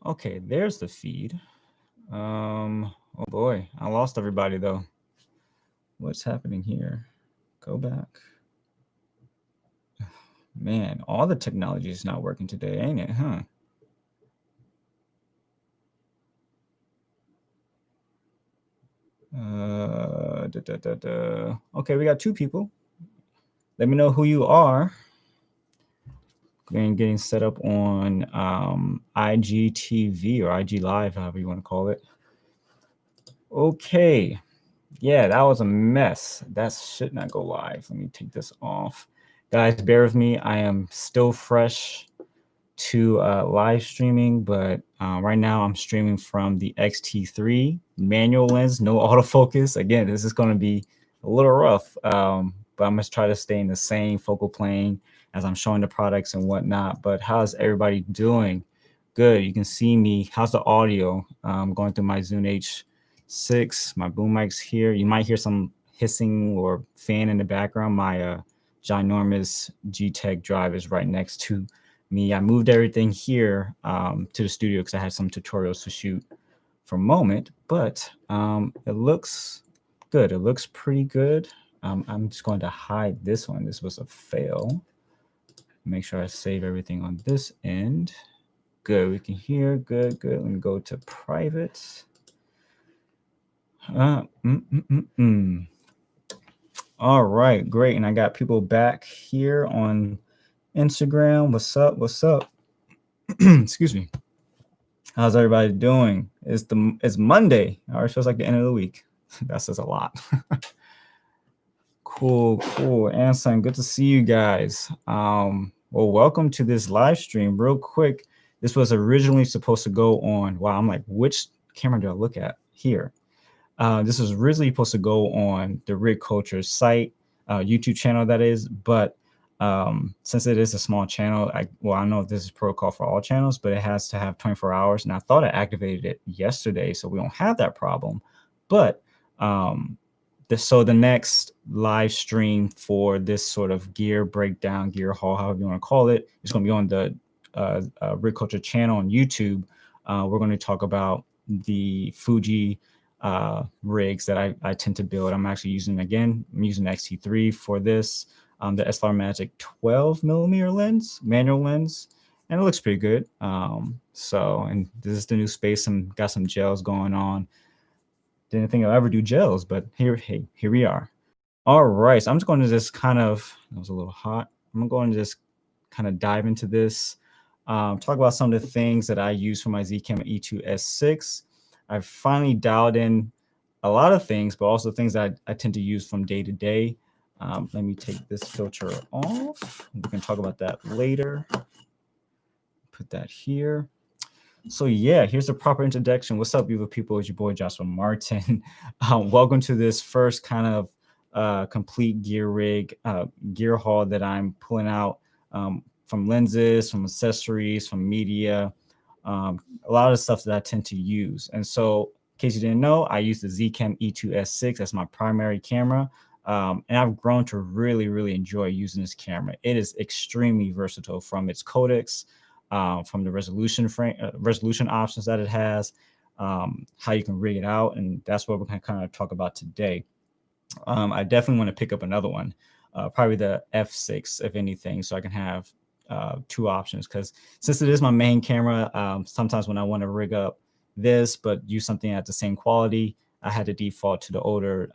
Okay, there's the feed. Oh boy, I lost everybody though. What's happening here? Go back. Man, all the technology is not working today, ain't it, huh? Okay, we got 2 people. Let me know who you are. And getting set up on IGTV or IG Live, however you want to call it. Okay. Yeah, that was a mess. That should not go live. Let me take this off. Guys, bear with me. I am still fresh to live streaming, but right now I'm streaming from the XT3 manual lens, no autofocus. Again, this is going to be a little rough, but I'm going to try to stay in the same focal plane as I'm showing the products and whatnot. But how's everybody doing? Good. You can see me. How's the audio? Going through my Zune H6, my boom mics here. You might hear some hissing or fan in the background. My ginormous G-Tech drive is right next to me. I moved everything here to the studio because I had some tutorials to shoot for a moment, but it looks good. It looks pretty good. I'm just going to hide this one. This was a fail. Make sure I save everything on this end. Good, we can hear, good. Let me go to private. All right, great. And I got people back here on Instagram. What's up? Excuse me. How's everybody doing? It's Monday. Already feels like the end of the week. That says a lot. Cool. Anton, good to see you guys. Well, welcome to this live stream. Real quick, this was originally supposed to go on. Wow, I'm like, which camera do I look at here? This was originally supposed to go on the Rig Culture site, YouTube channel, that is. But since it is a small channel, I know this is protocol for all channels, but it has to have 24 hours. And I thought I activated it yesterday, so we don't have that problem. But so the next live stream for this sort of gear breakdown, gear haul, however you want to call it, is going to be on the Rig Culture channel on YouTube. We're going to talk about the Fuji rigs that I tend to build. I'm using XT3 for this, the SLR Magic 12mm lens, manual lens, and it looks pretty good. And this is the new space. Got some gels going on. Didn't think I'll ever do gels, but here we are. All right, so I'm just going to just kind of, that was a little hot. I'm going to just kind of dive into this, talk about some of the things that I use for my Zcam E2S6. I've finally dialed in a lot of things, but also things that I tend to use from day to day. Let me take this filter off. We can talk about that later. Put that here. So yeah, here's the proper introduction. What's up, beautiful people? It's your boy Joshua Martin. Welcome to this first kind of complete gear haul that I'm pulling out from lenses, from accessories, from media, a lot of stuff that I tend to use. And so, in case you didn't know, I use the Zcam E2S6 as my primary camera. And I've grown to really enjoy using this camera. It is extremely versatile, from its codecs, from the resolution options that it has, how you can rig it out, and that's what we're going to kind of talk about today. I definitely want to pick up another one, probably the F6, if anything, so I can have 2 options, because since it is my main camera, sometimes when I want to rig up this but use something at the same quality, I had to default to the older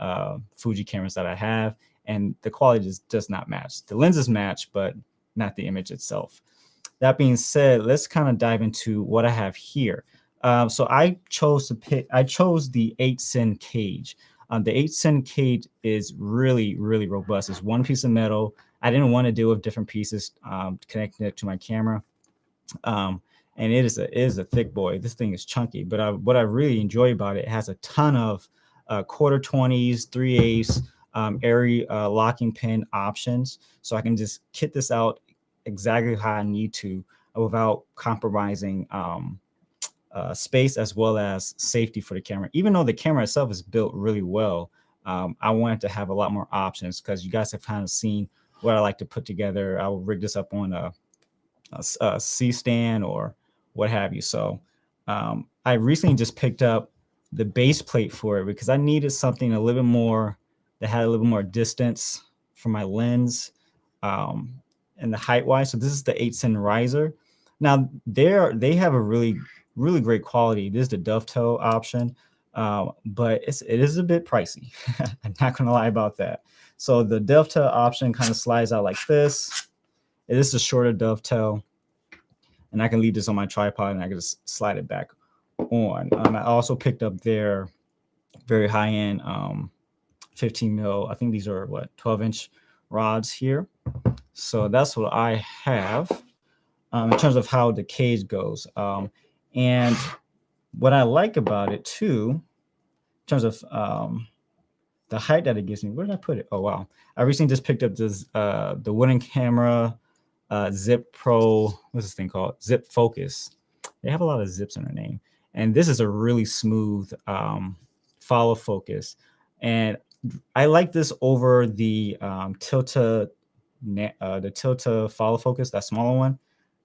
Fuji cameras that I have, and the quality just does not match. The lenses match, but not the image itself. That being said, let's kind of dive into what I have here. So I chose the 8-cent cage. The 8-cent cage is really robust. It's one piece of metal. I didn't want to deal with different pieces connecting it to my camera. And it is a thick boy. This thing is chunky, but what I really enjoy about it has a ton of quarter 20s, 3/8, airy locking pin options. So I can just kit this out exactly how I need to without compromising space as well as safety for the camera. Even though the camera itself is built really well, I wanted to have a lot more options, because you guys have kind of seen what I like to put together. I will rig this up on a C stand or what have you. So I recently just picked up the base plate for it because I needed something a little bit more that had a little more distance from my lens, and the height wise. So this is the 8-cent riser. Now they have a really great quality. This is the dovetail option, but it is a bit pricey. I'm not gonna lie about that. So the dovetail option kind of slides out like this. It is a shorter dovetail, and I can leave this on my tripod and I can just slide it back on. I also picked up their very high end 15 mil. I think these are what 12-inch rods here. So that's what I have in terms of how the cage goes. And what I like about it too, in terms of the height that it gives me. Where did I put it? Oh wow! I recently just picked up this the wooden camera Zip Pro. What's this thing called? Zip Focus. They have a lot of zips in their name, and this is a really smooth follow focus. And I like this over the Tilta follow focus, that smaller one,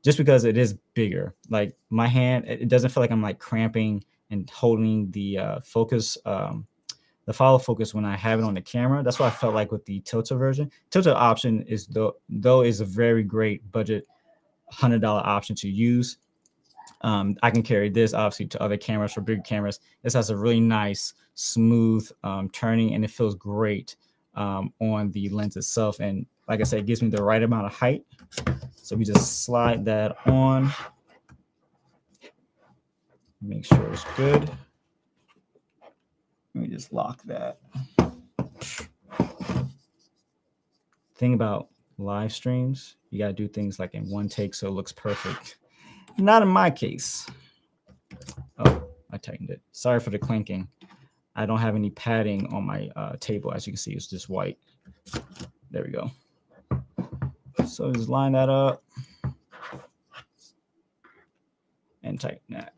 just because it is bigger. Like my hand, it doesn't feel like I'm like cramping and holding the focus. The follow focus when I have it on the camera. That's what I felt like with the Tilta version. Tilta option is though is a very great budget $100 option to use. I can carry this obviously to other cameras for big cameras. This has a really nice smooth turning, and it feels great on the lens itself. And like I said, it gives me the right amount of height. So we just slide that on. Make sure it's good. Let me just lock that. Thing about live streams, you got to do things like in one take so it looks perfect. Not in my case. Oh, I tightened it. Sorry for the clinking. I don't have any padding on my table. As you can see, it's just white. There we go. So just line that up and tighten that.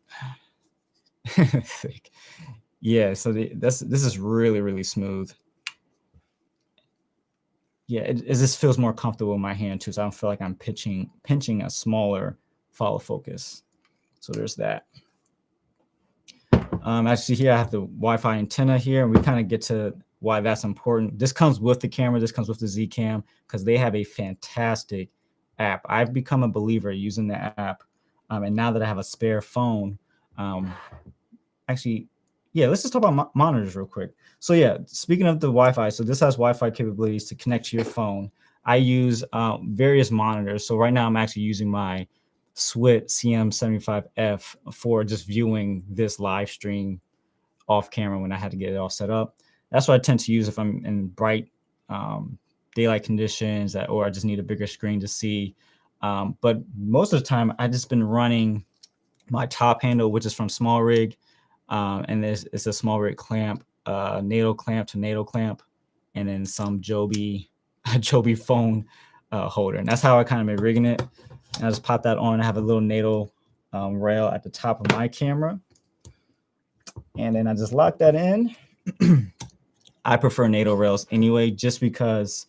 Thick. Yeah, so this is really smooth. Yeah, it just feels more comfortable in my hand too, so I don't feel like I'm pinching a smaller follow focus. So there's that. Actually, here I have the Wi-Fi antenna here, and we kind of get to why that's important. This comes with the camera. This comes with the Z-Cam because they have a fantastic app. I've become a believer using the app, and now that I have a spare phone, actually. Yeah, let's just talk about monitors real quick. So yeah, speaking of the Wi-Fi, so this has Wi-Fi capabilities to connect to your phone. I use various monitors. So right now I'm actually using my Swit CM75F for just viewing this live stream off camera when I had to get it all set up. That's what I tend to use if I'm in bright daylight conditions or I just need a bigger screen to see. But most of the time I just been running my top handle, which is from Small Rig. And it's a Small Rig clamp, NATO clamp to NATO clamp, and then some Joby phone holder. And that's how I kind of been rigging it. And I just pop that on. I have a little NATO rail at the top of my camera. And then I just lock that in. I prefer NATO rails anyway, just because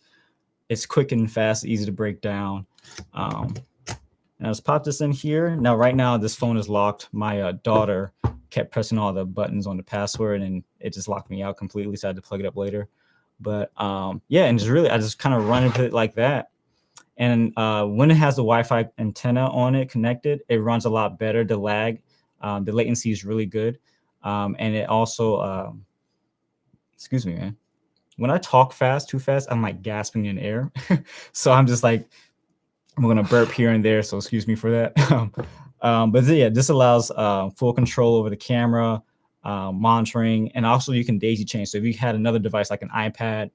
it's quick and fast, easy to break down. And I just pop this in here. Now, right now, this phone is locked. My daughter kept pressing all the buttons on the password, and it just locked me out completely, so I had to plug it up later. But yeah, and I just kind of run into it like that. And when it has the Wi-Fi antenna on it connected, it runs a lot better. The lag, the latency is really good. And it also, excuse me, man. When I talk too fast, I'm like gasping in air. So I'm just like, I'm going to burp here and there. So excuse me for that. But yeah, this allows full control over the camera, monitoring, and also you can daisy chain. So if you had another device like an iPad,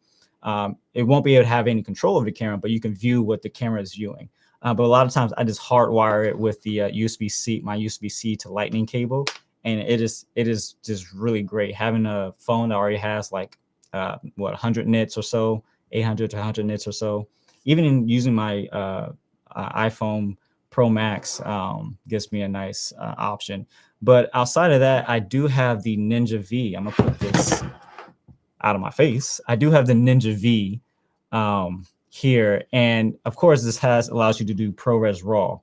it won't be able to have any control over the camera, but you can view what the camera is viewing. But a lot of times I just hardwire it with the USB-C, my USB-C to Lightning cable, and it is just really great. Having a phone that already has like 100 nits or so, 800 to 100 nits or so. Even in using my iPhone Pro Max gives me a nice option. But outside of that, I do have the Ninja V. I'm gonna put this out of my face. I do have the Ninja V here, and of course, this allows you to do ProRes RAW.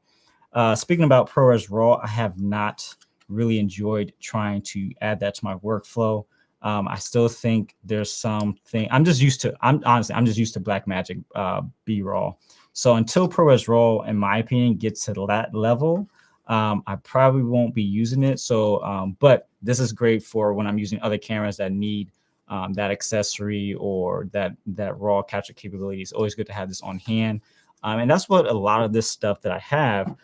Speaking about ProRes RAW, I have not really enjoyed trying to add that to my workflow. I still think there's something I'm just used to. I'm just used to Blackmagic B-roll. So until ProRes RAW, in my opinion, gets to that level, I probably won't be using it. So, but this is great for when I'm using other cameras that need that accessory or that raw capture capability. It's always good to have this on hand. And that's what a lot of this stuff that I have.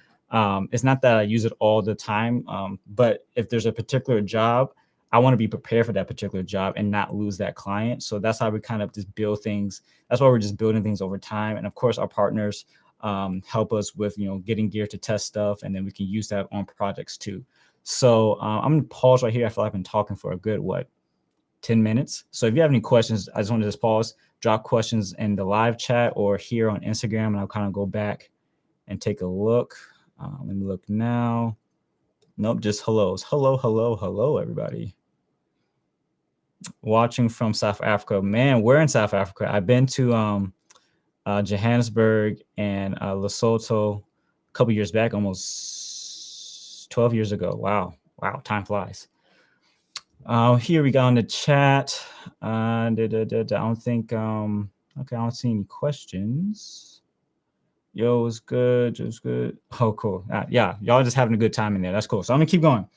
It's not that I use it all the time, but if there's a particular job, I want to be prepared for that particular job and not lose that client. So that's how we kind of just build things. That's why we're just building things over time. And of course, our partners help us with, getting gear to test stuff, and then we can use that on projects too. So I'm gonna pause right here. I feel like I've been talking for a good 10 minutes. So if you have any questions, I just want to just pause, drop questions in the live chat or here on Instagram, and I'll kind of go back and take a look. Let me look now. Nope, just hellos. Hello, everybody. Watching from South Africa. Man, we're in South Africa. I've been to Johannesburg and Lesotho a couple years back, almost 12 years ago. Wow, time flies. Here we go in the chat. I don't think, okay, I don't see any questions. Yo, it's good. Oh, cool. Yeah, y'all just having a good time in there. That's cool. So I'm gonna keep going.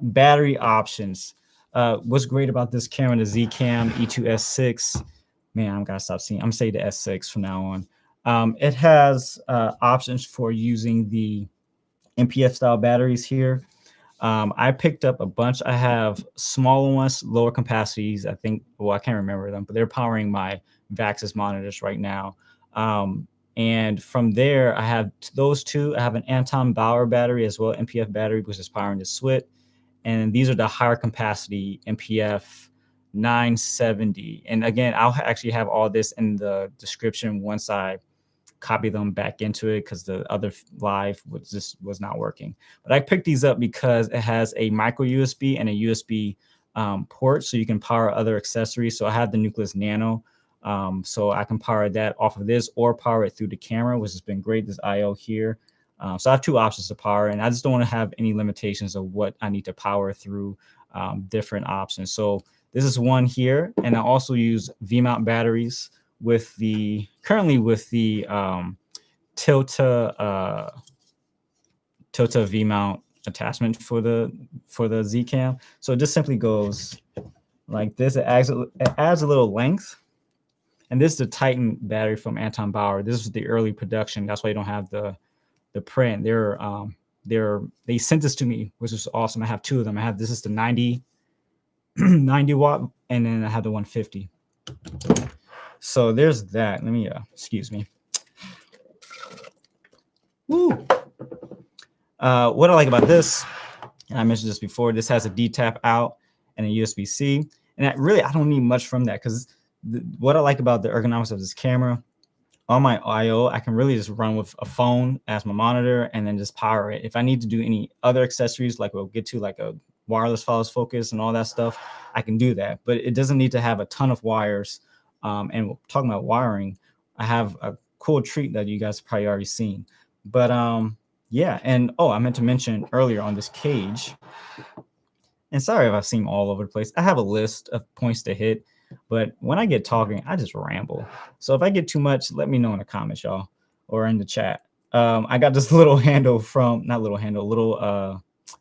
Battery options. What's great about this camera, the Zcam E2S6? Man, I'm gonna stop seeing. I'm gonna say the S6 from now on. It has options for using the MPF style batteries here. I picked up a bunch. I have smaller ones, lower capacities. I think, well, I can't remember them, but they're powering my Vaxis monitors right now. And from there, I have those two. I have an Anton Bauer battery as well, MPF battery, which is powering the SWIT. And these are the higher capacity MPF 970. And again, I'll actually have all this in the description once I copy them back into it, because the other live was not working. But I picked these up because it has a micro USB and a USB port, so you can power other accessories. So I have the Nucleus Nano, so I can power that off of this or power it through the camera, which has been great. This IO here. So I have two options to power, and I just don't want to have any limitations of what I need to power through different options. So this is one here, and I also use V-mount batteries currently with the Tilta V-mount attachment for the Zcam. So it just simply goes like this. It adds a little length. And this is the Titan battery from Anton Bauer. This is the early production. That's why you don't have the print. They sent this to me, which is awesome. I have two of them. This is the 90 watt, and then I have the 150. So there's that. Let me excuse me. Woo. What I like about this, and I mentioned this before, this has a D-tap out and a USB-C. And I don't need much from that, because what I like about the ergonomics of this camera, on my IO, I can really just run with a phone as my monitor and then just power it. If I need to do any other accessories, like we'll get to, like a wireless follows focus and all that stuff, I can do that. But it doesn't need to have a ton of wires. And talking about wiring, I have a cool treat that you guys have probably already seen. But yeah, and I meant to mention earlier on this cage, and sorry if I seem all over the place, I have a list of points to hit, but when I get talking, I just ramble. So if I get too much, let me know in the comments, y'all, or in the chat. I got this little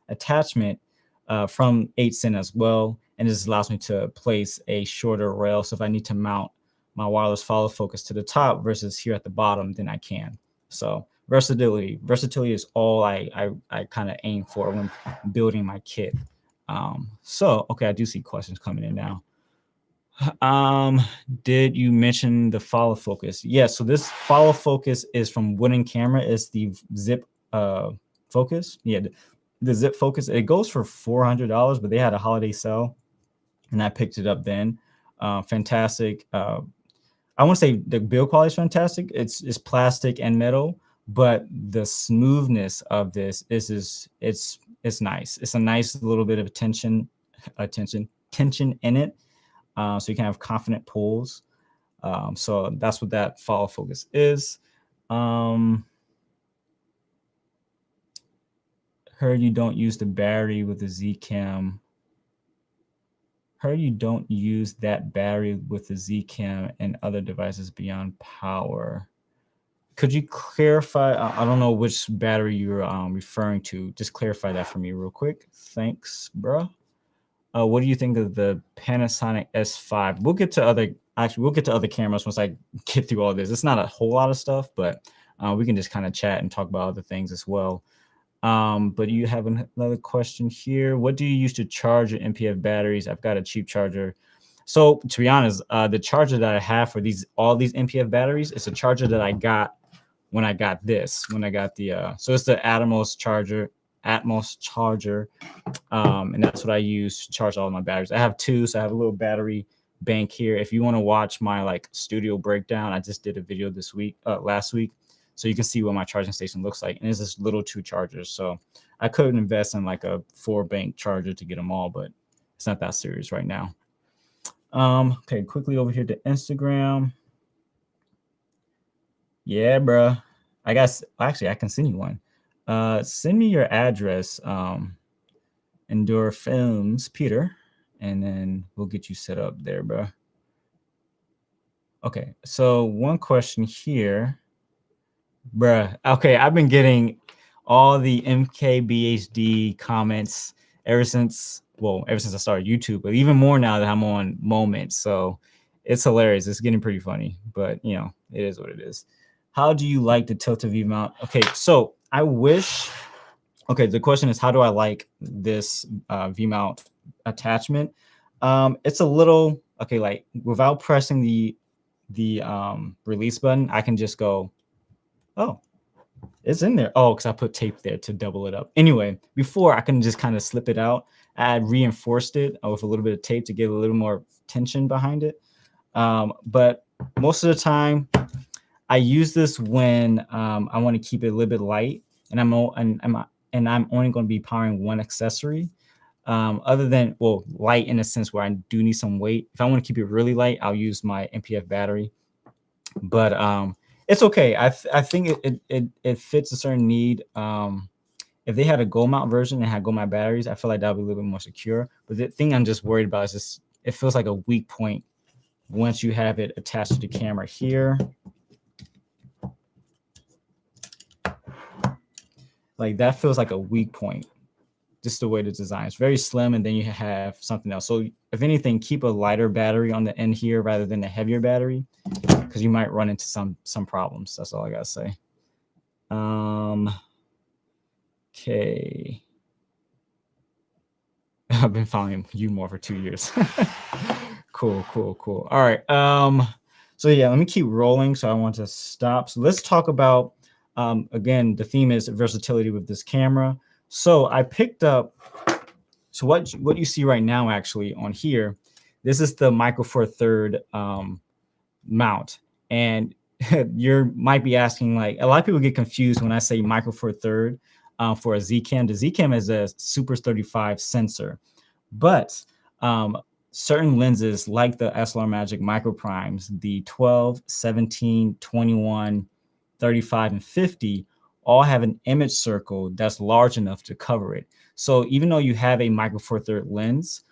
attachment from 8CINE as well, and this allows me to place a shorter rail. So if I need to mount my wireless follow focus to the top versus here at the bottom, then I can. So versatility is all I kind of aim for when building my kit. So okay, I do see questions coming in now. Did you mention the follow focus? Yeah, so this follow focus is from Wooden Camera. It's the zip focus. Yeah, the zip focus. It goes for $400, but they had a holiday sale, and I picked it up then. Fantastic. I want to say the build quality is fantastic. It's plastic and metal, but the smoothness of this is it's nice. It's a nice little bit of tension in it. So you can have confident pulls. So that's what that follow focus is. Heard you don't use the battery with the Z-Cam. Heard you don't use that battery with the Z-Cam and other devices beyond power. Could you clarify? I don't know which battery you're referring to. Just clarify that for me real quick. Thanks, bro. What do you think of the Panasonic S5? We'll get to other cameras once I get through all this. It's not a whole lot of stuff, but we can just kind of chat and talk about other things as well. But you have another question here. What do you use to charge your MPF batteries? I've got a cheap charger. So to be honest, the charger that I have for all these MPF batteries, it's a charger that I got when I got the so it's the Atmos charger, and that's what I use to charge all of my batteries. I have two, so I have a little battery bank here. If you want to watch my like studio breakdown, I just did a video last week, so you can see what my charging station looks like. And it's this little 2 chargers, so I couldn't invest in like a 4 bank charger to get them all, but it's not that serious right now. Okay, quickly over here to Instagram. Yeah, bro. I guess actually I can send you one. Send me your address, Endure Films, Peter, and then we'll get you set up there, bro. Okay, so one question here, bruh. Okay, I've been getting all the MKBHD comments ever since I started YouTube, but even more now that I'm on Moment. So it's hilarious. It's getting pretty funny, but you know, it is what it is. How do you like the Tilta V mount? Okay, so I wish. Okay, the question is, how do I like this V mount attachment? It's a little okay. Like without pressing the release button, I can just go, oh, it's in there. Oh, because I put tape there to double it up. Anyway, before I can just kind of slip it out. I reinforced it with a little bit of tape to get a little more tension behind it. But most of the time, I use this when I want to keep it a little bit light, and I'm only going to be powering one accessory. Other than light in a sense where I do need some weight. If I want to keep it really light, I'll use my MPF battery. But it's okay. I think it fits a certain need. If they had a gold mount version and had gold mount batteries, I feel like that would be a little bit more secure. But the thing I'm just worried about is just it feels like a weak point once you have it attached to the camera here. Like that feels like a weak point. Just the way the design is very slim, and then you have something else. So if anything, keep a lighter battery on the end here rather than a heavier battery, because you might run into some problems. That's all I gotta say. Okay. I've been following you more for 2 years. Cool. All right. So yeah, let me keep rolling. So I want to stop. So let's talk about again, the theme is versatility with this camera. So I picked up, so what you see right now actually on here, this is the Micro Four Third mount. And you might be asking, like, a lot of people get confused when I say Micro Four Third for a Z-Cam. The Z-Cam is a Super 35 sensor, but certain lenses like the SLR Magic MicroPrimes, the 12, 17, 21, 35, and 50, all have an image circle that's large enough to cover it. So even though you have a Micro Four Third lens,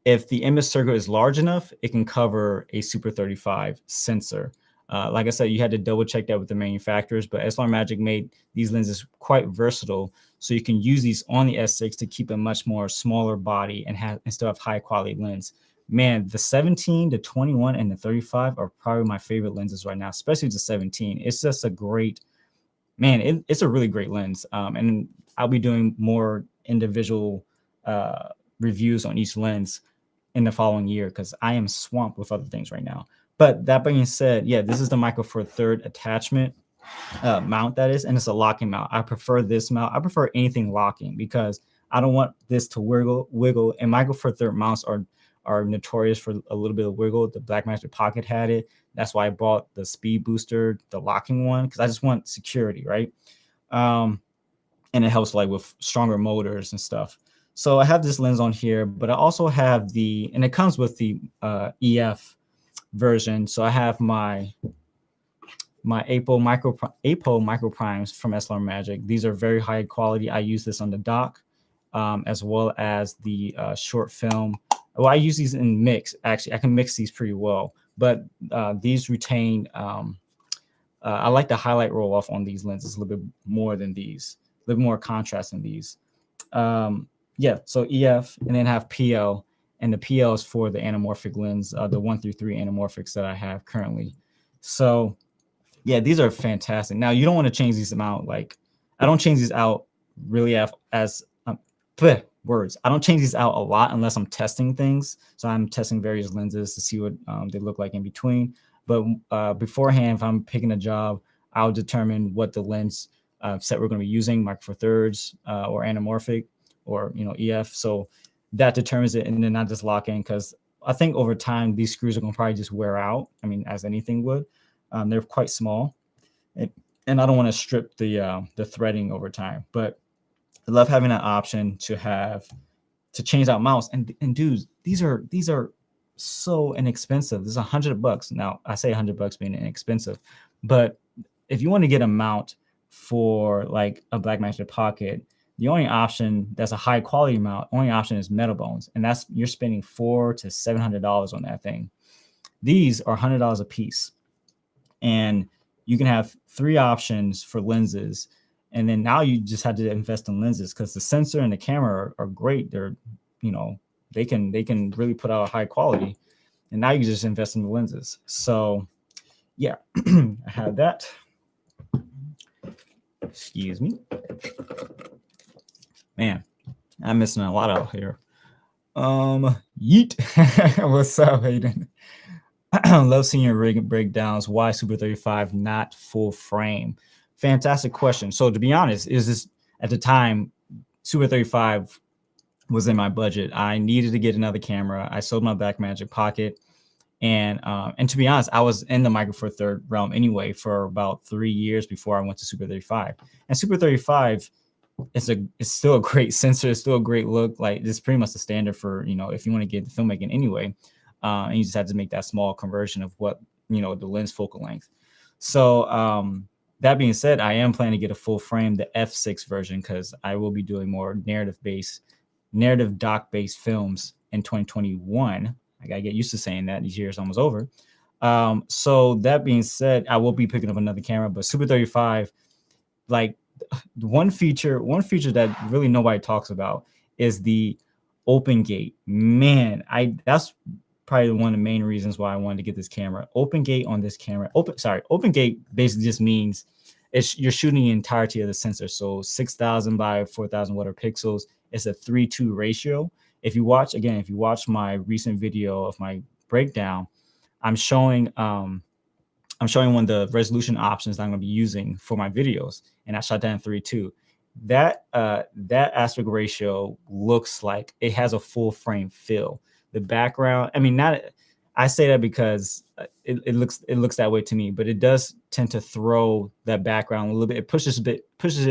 if the image circle is large enough, it can cover a Super 35 sensor. Like I said, you had to double check that with the manufacturers, but SLR Magic made these lenses quite versatile. So you can use these on the S6 to keep a much more smaller body and still have high quality lens. Man, the 17, the 21, and the 35 are probably my favorite lenses right now, especially the 17. It's just a great, man, it's a really great lens. And I'll be doing more individual reviews on each lens in the following year because I am swamped with other things right now. But that being said, yeah, this is the Micro Four Third attachment mount, that is, and it's a locking mount. I prefer this mount. I prefer anything locking because I don't want this to wiggle. And Micro Four Third mounts are notorious for a little bit of wiggle. The Blackmagic Pocket had it. That's why I bought the Speed Booster, the locking one, because I just want security, right? And it helps like with stronger motors and stuff. So I have this lens on here, but I also have and it comes with the EF version. So I have my my APO MicroPrimes from SLR Magic. These are very high quality. I use this on the dock, as well as the short film. Well, I use these in mix. Actually, I can mix these pretty well, but these retain. I like the highlight roll off on these lenses a little bit more than these, a little more contrast than these. Yeah, so EF, and then have PL, and the PL is for the anamorphic lens, the 1 through 3 anamorphics that I have currently. So yeah, these are fantastic. Now you don't want to change these out. Like, I don't change these out really as words. I don't change these out a lot unless I'm testing things. So I'm testing various lenses to see what they look like in between. But beforehand, if I'm picking a job, I'll determine what the lens set we're going to be using, Micro Four Thirds or anamorphic or EF. So that determines it, and then I just lock in, because I think over time these screws are going to probably just wear out. I mean, as anything would. They're quite small, and I don't want to strip the threading over time. But I love having an option to change out mounts. And dudes, these are so inexpensive. This is $100. Now I say $100 being inexpensive, but if you want to get a mount for like a Blackmagic Pocket, the only option that's a high quality mount, only option is metal bones, and that's you're spending $400 to $700 on that thing. These are $100 a piece, and you can have 3 options for lenses. And then now you just had to invest in lenses, because the sensor and the camera are great. They're, they can really put out a high quality. And now you just invest in the lenses. So yeah, I have that. Excuse me. Man, I'm missing a lot out here. Yeet. What's up, Hayden? Love seeing your rig breakdowns. Why Super 35 not full frame? Fantastic question. So to be honest, is this at the time Super 35 was in my budget. I needed to get another camera. I sold my Blackmagic Pocket, and to be honest, I was in the Micro Four Thirds realm anyway for about 3 years before I went to Super 35. And Super 35 it's still a great sensor. It's still a great look. Like, it's pretty much the standard for if you want to get the filmmaking anyway. And you just have to make that small conversion of what the lens focal length. So that being said, I am planning to get a full frame, the F6 version, because I will be doing more narrative doc-based films in 2021. I gotta get used to saying that. These years almost over. So that being said, I will be picking up another camera, but Super 35, like one feature that really nobody talks about is the open gate. Man, that's probably one of the main reasons why I wanted to get this camera. Open gate on this camera. Open gate basically just means you're shooting the entirety of the sensor. So 6,000 by 4,000 whatever pixels. It's a 3:2 ratio. If you watch my recent video of my breakdown, I'm showing one of the resolution options that I'm going to be using for my videos, and I shot that in 3:2. That aspect ratio looks like it has a full frame feel. The background, I mean, I say that because it looks that way to me, but it does tend to throw that background a little bit. It pushes it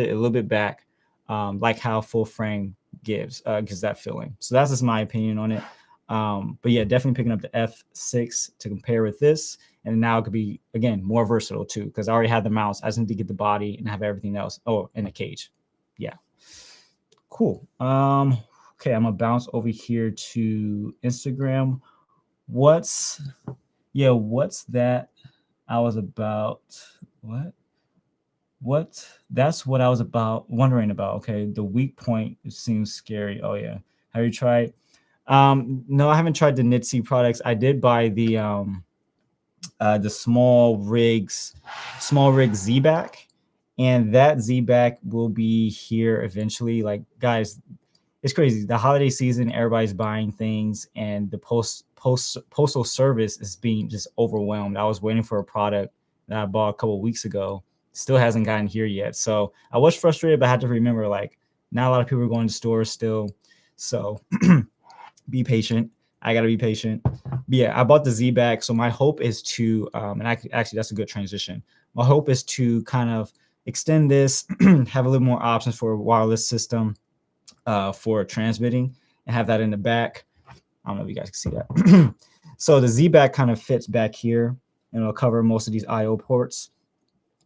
a little bit back, like how full frame gives that feeling. So that's just my opinion on it. But yeah, definitely picking up the F6 to compare with this. And now it could be, again, more versatile too, because I already have the mouse. I just need to get the body and have everything else. Oh, and the cage. Yeah. Cool. Okay, I'm gonna bounce over here to Instagram. What's that? I was about what? That's what I was wondering about. Okay, the weak point seems scary. Oh yeah. Have you tried? No, I haven't tried the Nitsy products. I did buy the small rig Z-back, and that Z-back will be here eventually. Like, guys, it's crazy. The holiday season, everybody's buying things, and the postal service is being just overwhelmed. I was waiting for a product that I bought a couple of weeks ago. Still hasn't gotten here yet. So I was frustrated, but I had to remember, like, not a lot of people are going to stores still. So be patient. I got to be patient. But yeah, I bought the Z-back. So my hope is to, and actually that's a good transition. My hope is to kind of extend this, have a little more options for a wireless system for transmitting, and have that in the back. I don't know if you guys can see that. So the Z-back kind of fits back here, and it'll cover most of these I/O ports.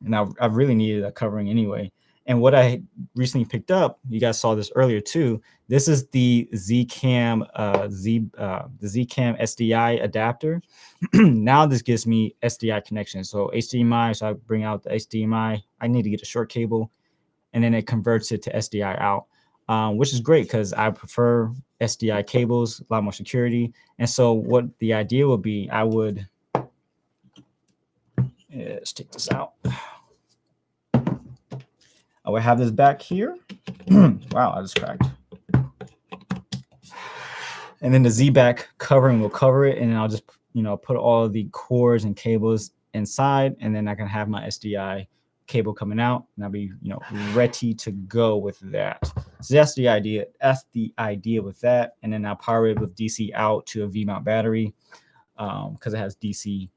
and I really needed a covering anyway. And what I recently picked up, you guys saw this earlier too. This is the Zcam the Zcam SDI adapter. Now this gives me SDI connection. So HDMI, so I bring out the HDMI. I need to get a short cable, and then it converts it to SDI out, which is great because I prefer SDI cables, a lot more security. And so what the idea would be, I would let's take this out. I would have this back here. Wow, I just cracked. And then the Z-back covering will cover it, and then I'll just put all of the cords and cables inside, and then I can have my SDI cable coming out, and I'll be ready to go with that. So that's the idea. That's the idea with that, and then I'll power it with DC out to a V-mount battery because it has DC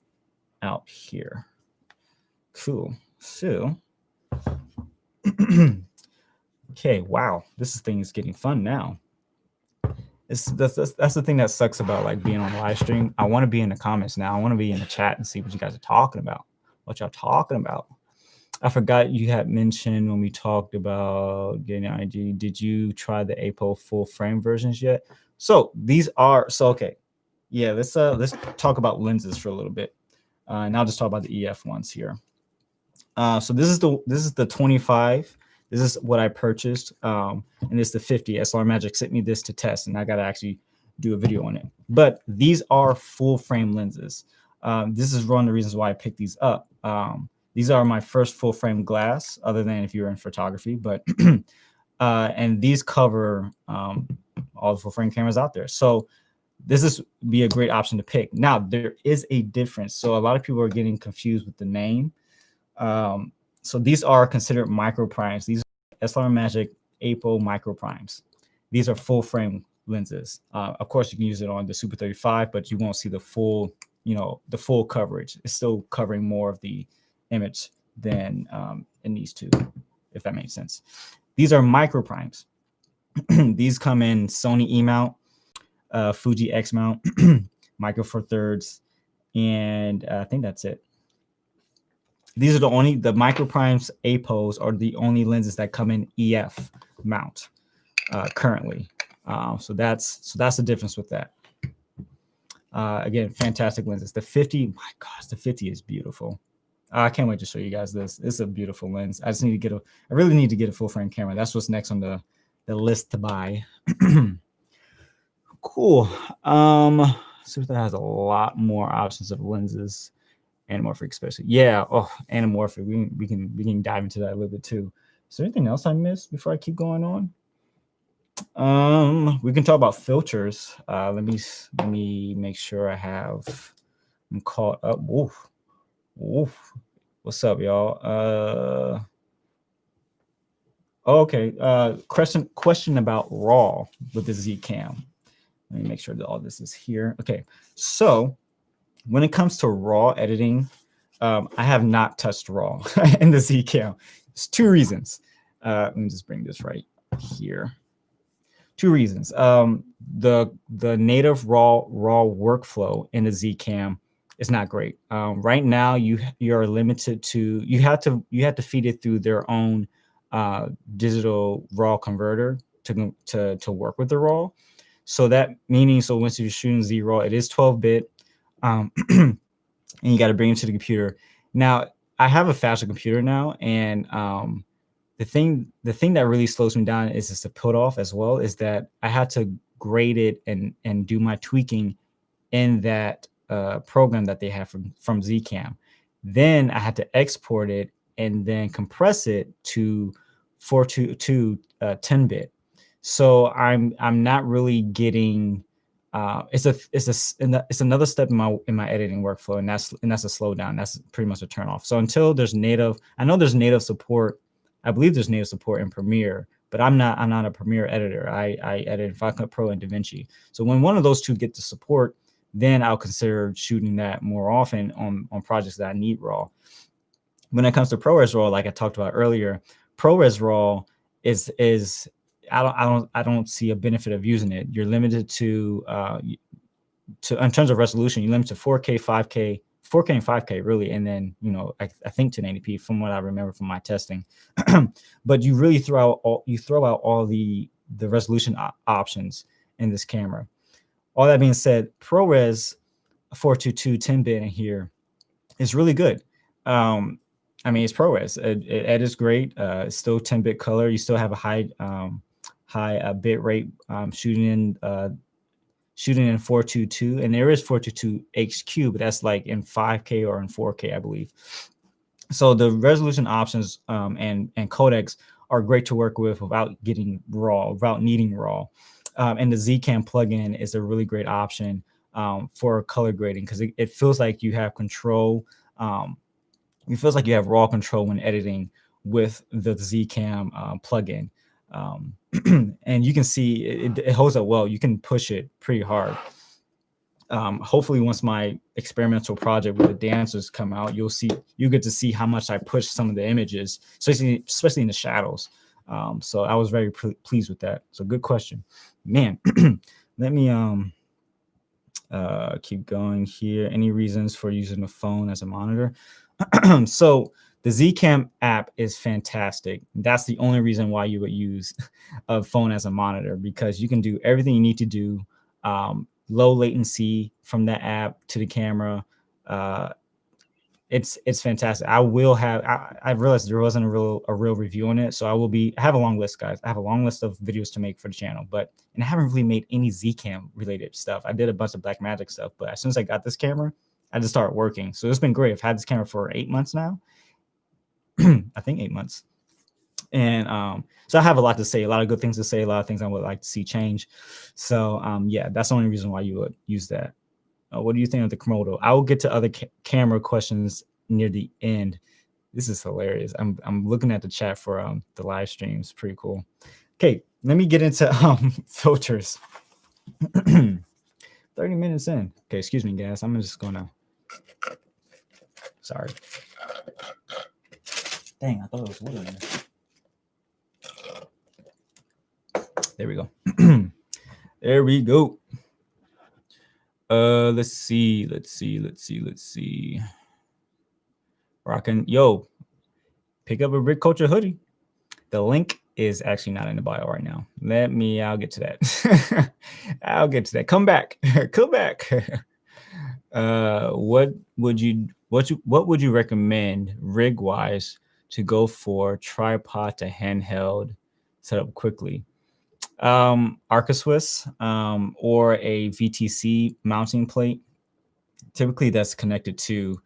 out here. Cool. So. Okay, wow, this thing is getting fun now. That's the thing that sucks about like being on live stream. I want to be in the comments now. I want to be in the chat and see what you guys are talking about. What y'all talking about? I forgot you had mentioned when we talked about getting IG. Did you try the APO full frame versions yet? So these are okay. Yeah, let's talk about lenses for a little bit, and I'll just talk about the EF ones here. So this is the 25. This is what I purchased, and it's the 50. SLR Magic sent me this to test, and I got to actually do a video on it. But these are full frame lenses. This is one of the reasons why I picked these up. These are my first full frame glass, other than if you're in photography. But and these cover all the full frame cameras out there. So this is be a great option to pick. Now there is a difference. So a lot of people are getting confused with the name. So these are considered microprimes. These are SLR Magic APO microprimes. These are full frame lenses. Of course, you can use it on the Super 35, but you won't see the full, the full coverage. It's still covering more of the image than in these two, if that makes sense. These are microprimes. These come in Sony E mount, Fuji X mount, Micro Four Thirds, and I think that's it. These are the microprimes APOs are the only lenses that come in EF mount currently. So that's the difference with that. Again, fantastic lenses. The 50, my gosh, the 50 is beautiful. I can't wait to show you guys this. It's a beautiful lens. I really need to get a full frame camera. That's what's next on the list to buy. Cool. So that has a lot more options of lenses. Anamorphic, especially. Yeah. Oh, anamorphic. We can dive into that a little bit too. Is there anything else I missed before I keep going on? We can talk about filters. Let me make sure I'm caught up. Oof. What's up, y'all? Okay. Question about RAW with the Zcam. Let me make sure that all this is here. Okay. So when it comes to RAW editing, I have not touched RAW in the Zcam. There's two reasons. Let me just bring this right here. Two reasons. The native raw workflow in the Zcam is not great. Right now, you're limited to you have to feed it through their own digital RAW converter to work with the RAW. So that meaning, so once you're shooting Z RAW, it is 12-bit. And you got to bring it to the computer. Now, I have a faster computer now, and the thing that really slows me down is just the put off as well, is that I had to grade it and do my tweaking in that program that they have from Zcam. Then I had to export it and then compress it to 10-bit. So I'm not really getting. It's another step in my editing workflow, and that's a slowdown. That's pretty much a turn off. So until there's native, I know there's native support. I believe there's native support in Premiere, but I'm not a Premiere editor. I edit in Final Cut Pro and DaVinci. So when one of those two get the support, then I'll consider shooting that more often on projects that I need RAW. When it comes to ProRes RAW, like I talked about earlier, ProRes RAW is I don't see a benefit of using it. You're limited to in terms of resolution, you're limited to 4K, 5K, 4K and 5K really, and then I think 1080p from what I remember from my testing. But you really throw out all the resolution options in this camera. All that being said, ProRes 422 10-bit in here is really good. I mean, it's ProRes. It edits great. It's still 10-bit color. You still have a high bit rate shooting in 422, and there is 422 HQ, but that's like in 5K or in 4K, I believe. So the resolution options and codecs are great to work with without getting raw, without needing raw. And the Zcam plugin is a really great option for color grading, because it feels like you have control. It feels like you have raw control when editing with the Zcam plugin. And you can see it holds up well. You can push it pretty hard. Hopefully once my experimental project with the dancers come out, you get to see how much I push some of the images, especially in the shadows. So I was very pleased with that. So good question, man. Let me keep going here. Any reasons for using the phone as a monitor? So the Zcam app is fantastic. That's the only reason why you would use a phone as a monitor, because you can do everything you need to do. Low latency from that app to the camera. It's fantastic. I realized there wasn't a real review on it, so I have a long list, guys. I have a long list of videos to make for the channel, and I haven't really made any Zcam related stuff. I did a bunch of Blackmagic stuff, but as soon as I got this camera, I just started working. So it's been great. I've had this camera for 8 months now. I think 8 months. And so I have a lot to say, a lot of good things to say, a lot of things I would like to see change. So yeah, that's the only reason why you would use that. What do you think of the Komodo? I will get to other camera questions near the end. This is hilarious. I'm looking at the chat for the live streams. Pretty cool. Okay, let me get into filters. 30 minutes in. Okay, excuse me, guys. I'm just gonna. Sorry. Dang, I thought it was water in there. There we go. There we go. Let's see. Rockin', yo, pick up a Rig Culture hoodie. The link is actually not in the bio right now. I'll get to that. I'll get to that. Come back. Come back. What would you recommend rig wise to go for tripod to handheld setup quickly? Arca Swiss or a VTC mounting plate. Typically that's connected to.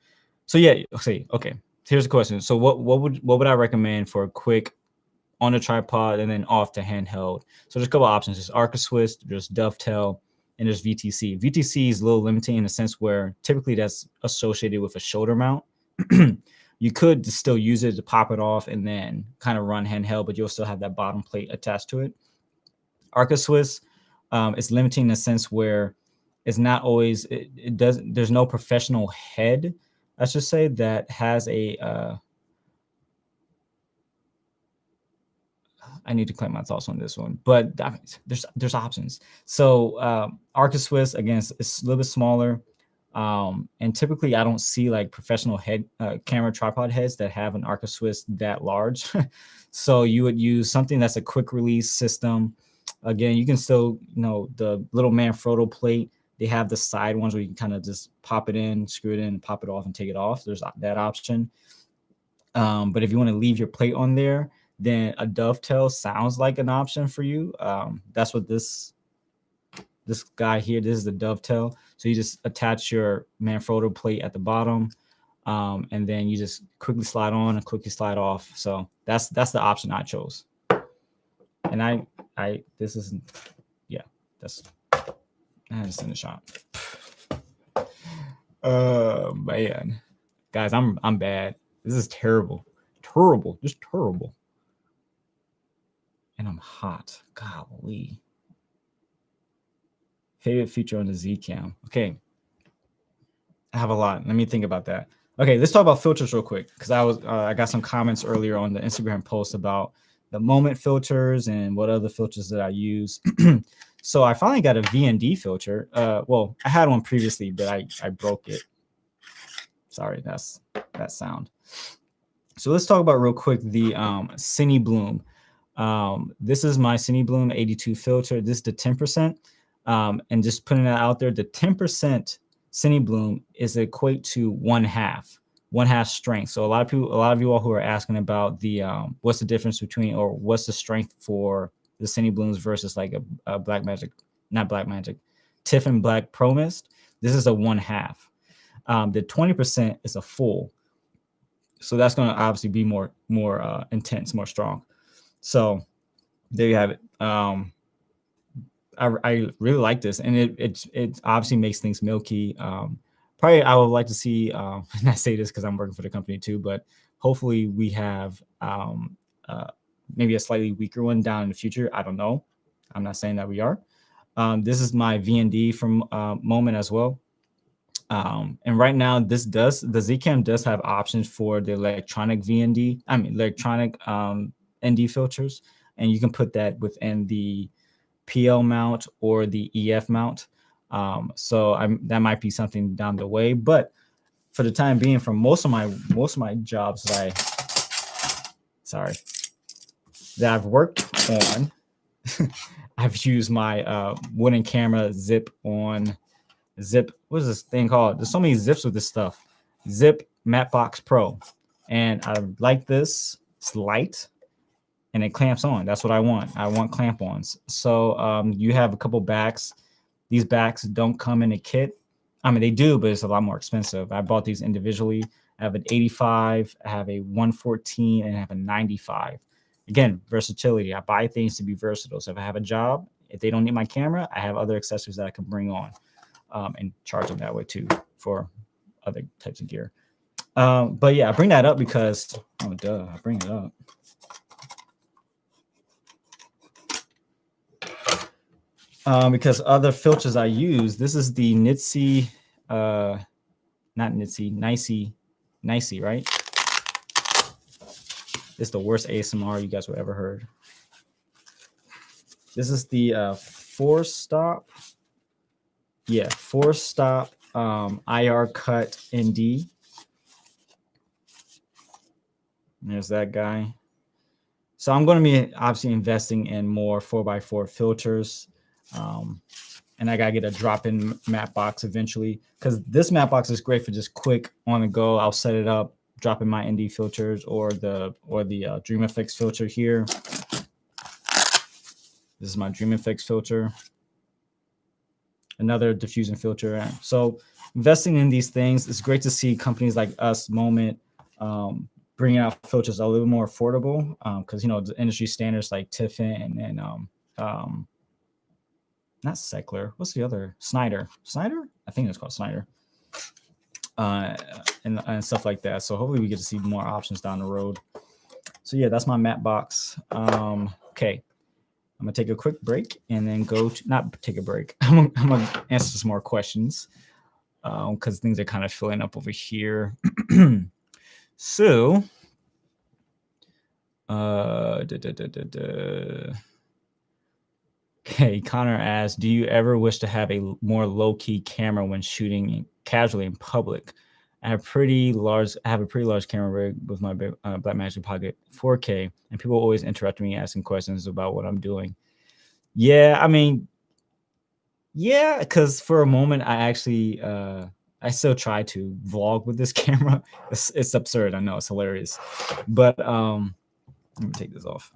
So yeah, okay. Here's the question. So what would I recommend for a quick on a tripod and then off to handheld? So there's a couple options. There's Arca Swiss, there's Dovetail, and there's VTC. VTC is a little limiting in the sense where typically that's associated with a shoulder mount. You could still use it to pop it off and then kind of run handheld, but you'll still have that bottom plate attached to it. Arca Swiss is limiting in the sense where it's not always, there's no professional head, I should say, that has a, I need to collect my thoughts on this one, but there's options. So Arca Swiss, again, it's a little bit smaller. And typically I don't see like professional head camera tripod heads that have an Arca Swiss that large. So you would use something that's a quick release system. Again, you can still, the little Manfrotto plate, they have the side ones where you can kind of just pop it in, screw it in, pop it off and take it off. There's that option. But if you want to leave your plate on there, then a Dovetail sounds like an option for you. That's what this guy here, this is the Dovetail. So you just attach your Manfrotto plate at the bottom, and then you just quickly slide on and quickly slide off. So that's the option I chose. And this is, yeah, that's in the shop. Man, guys, I'm bad. This is terrible, just terrible. And I'm hot. Golly. Favorite feature on the Zcam. Okay. I have a lot. Let me think about that. Okay, let's talk about filters real quick, because I got some comments earlier on the Instagram post about the moment filters and what other filters that I use. So I finally got a VND filter. Well, I had one previously, but I broke it. Sorry, that's that sound. So let's talk about real quick the CINE Bloom. This is my CINE Bloom 82 filter. This is the 10%. And just putting that out there, the 10% CINE Bloom is equate to one half strength. So a lot of you all who are asking about the what's the difference between, or what's the strength for the CINE Blooms versus like a not Black Magic, Tiffin Black Pro Mist. This is a one half. The 20% is a full. So that's going to obviously be more intense, more strong. So there you have it. I really like this, and it obviously makes things milky. Probably I would like to see, and I say this because I'm working for the company too, but hopefully we have maybe a slightly weaker one down in the future. I don't know. I'm not saying that we are. This is my VND from Moment as well. And right now, the Zcam does have options for the electronic electronic ND filters, and you can put that within the PL mount or the EF mount. So that might be something down the way, but for the time being, for most of my jobs that I've worked on, I've used my wooden camera zip. What is this thing called? There's so many zips with this stuff. Zip Mattbox Pro. And I like this. It's light and it clamps on. That's what I want. I want clamp-ons. So you have a couple backs. These backs don't come in a kit. I mean, they do, but it's a lot more expensive. I bought these individually. I have an 85, I have a 114, and I have a 95. Again, versatility. I buy things to be versatile. So if I have a job, if they don't need my camera, I have other accessories that I can bring on. And charge them that way too for other types of gear. But yeah, I bring that up because, I bring it up. Because other filters I use, this is the Nitsi, Nicey, right? It's the worst ASMR you guys will ever heard. This is the 4-stop. Yeah, 4-stop IR cut ND. There's that guy. So I'm going to be obviously investing in more 4x4 filters. And I got to get a drop-in matte box eventually, because this matte box is great for just quick on the go. I'll set it up, drop in my ND filters or the Dream Effects filter here. This is my Dream Effects filter. Another diffusion filter. So investing in these things, it's great to see companies like us, Moment, bringing out filters a little more affordable, because the industry standards like Tiffin and not Seckler. What's the other? Snyder. I think it's called Snyder. And stuff like that. So hopefully we get to see more options down the road. So yeah, that's my matte box. Okay. I'm gonna take a quick break and then not take a break. I'm gonna answer some more questions because things are kind of filling up over here. So, okay, Connor asks, do you ever wish to have a more low-key camera when shooting casually in public? I have a pretty large camera rig with my Blackmagic Pocket 4K, and people always interrupt me asking questions about what I'm doing. Yeah, I mean, yeah, because for a moment I actually I still try to vlog with this camera. It's absurd. I know, it's hilarious, but let me take this off.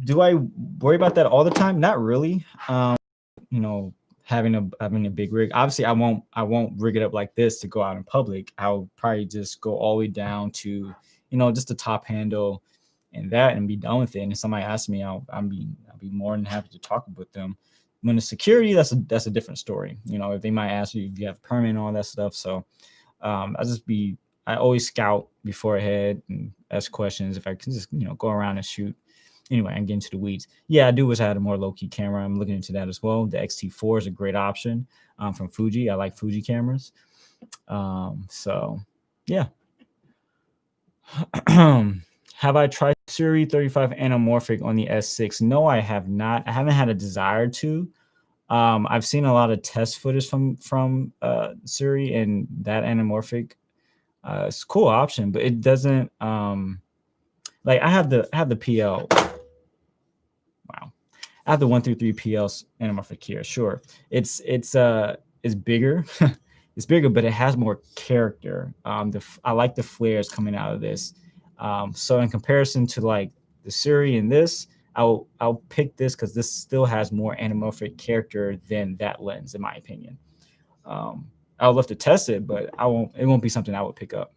Do I worry about that all the time? Not really. Having a big rig. Obviously, I won't rig it up like this to go out in public. I'll probably just go all the way down to just the top handle and be done with it. And if somebody asks me, I'll be more than happy to talk with them. When it's security, that's a different story. If they might ask you if you have a permit and all that stuff. So I always scout beforehand and ask questions if I can just go around and shoot. Anyway, I'm getting to the weeds. Yeah, I do wish I had a more low-key camera. I'm looking into that as well. The X-T4 is a great option from Fuji. I like Fuji cameras. So, yeah. Have I tried Suri 35 anamorphic on the S6? No, I have not. I haven't had a desire to. I've seen a lot of test footage from Siri, and that anamorphic. It's a cool option, but it doesn't like I have the PL. Wow. I have the 1 through 3 PLs anamorphic here. Sure. It's bigger. It's bigger, but it has more character. I like the flares coming out of this. So in comparison to like the Siri and this, I'll pick this because this still has more anamorphic character than that lens, in my opinion. I would love to test it, but I won't. It won't be something I would pick up.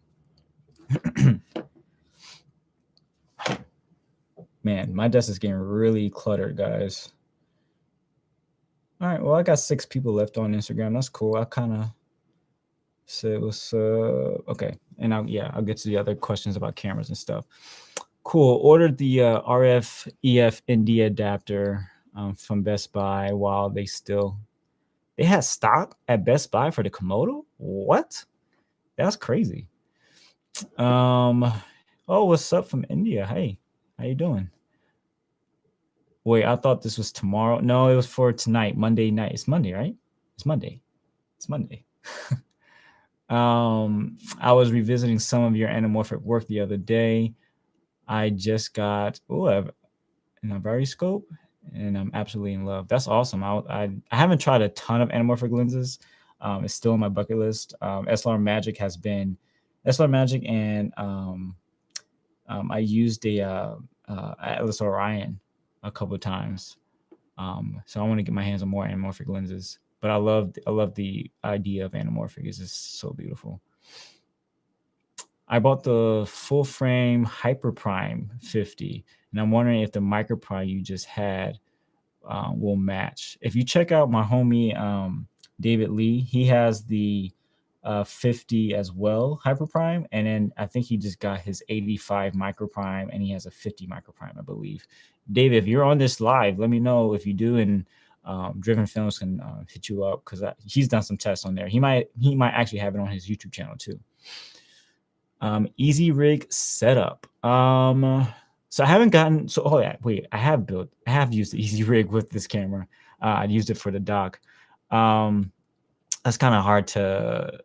Man, my desk is getting really cluttered, guys. All right, well, I got 6 people left on Instagram. That's cool. I kind of said what's okay, and I'll get to the other questions about cameras and stuff. Cool. Ordered the RF EF ND adapter from Best Buy while they had stock at Best Buy for the Komodo. What? That's crazy. Oh, what's up from India? Hey, how you doing? Wait, I thought this was tomorrow. No, it was for tonight, Monday night. It's Monday, right? It's Monday. It's Monday. I was revisiting some of your anamorphic work the other day. I just got an Avariscope, and I'm absolutely in love. That's awesome. I haven't tried a ton of anamorphic lenses. It's still on my bucket list. SLR Magic has been SLR Magic, and I used a Atlas Orion a couple of times. So I want to get my hands on more anamorphic lenses. But I love the idea of anamorphic. It's just so beautiful. I bought the full frame MicroPrime 50, and I'm wondering if the MicroPrime you just had will match. If you check out my homie David Lee, he has the 50 as well, HyperPrime, and then I think he just got his 85 MicroPrime, and he has a 50 MicroPrime, I believe. David, if you're on this live, let me know if you do, and Driven Films can hit you up because he's done some tests on there. He might actually have it on his YouTube channel too. Easy rig setup. So I haven't gotten. So I have used the Easy Rig with this camera. I used it for the dock. That's kind of hard to.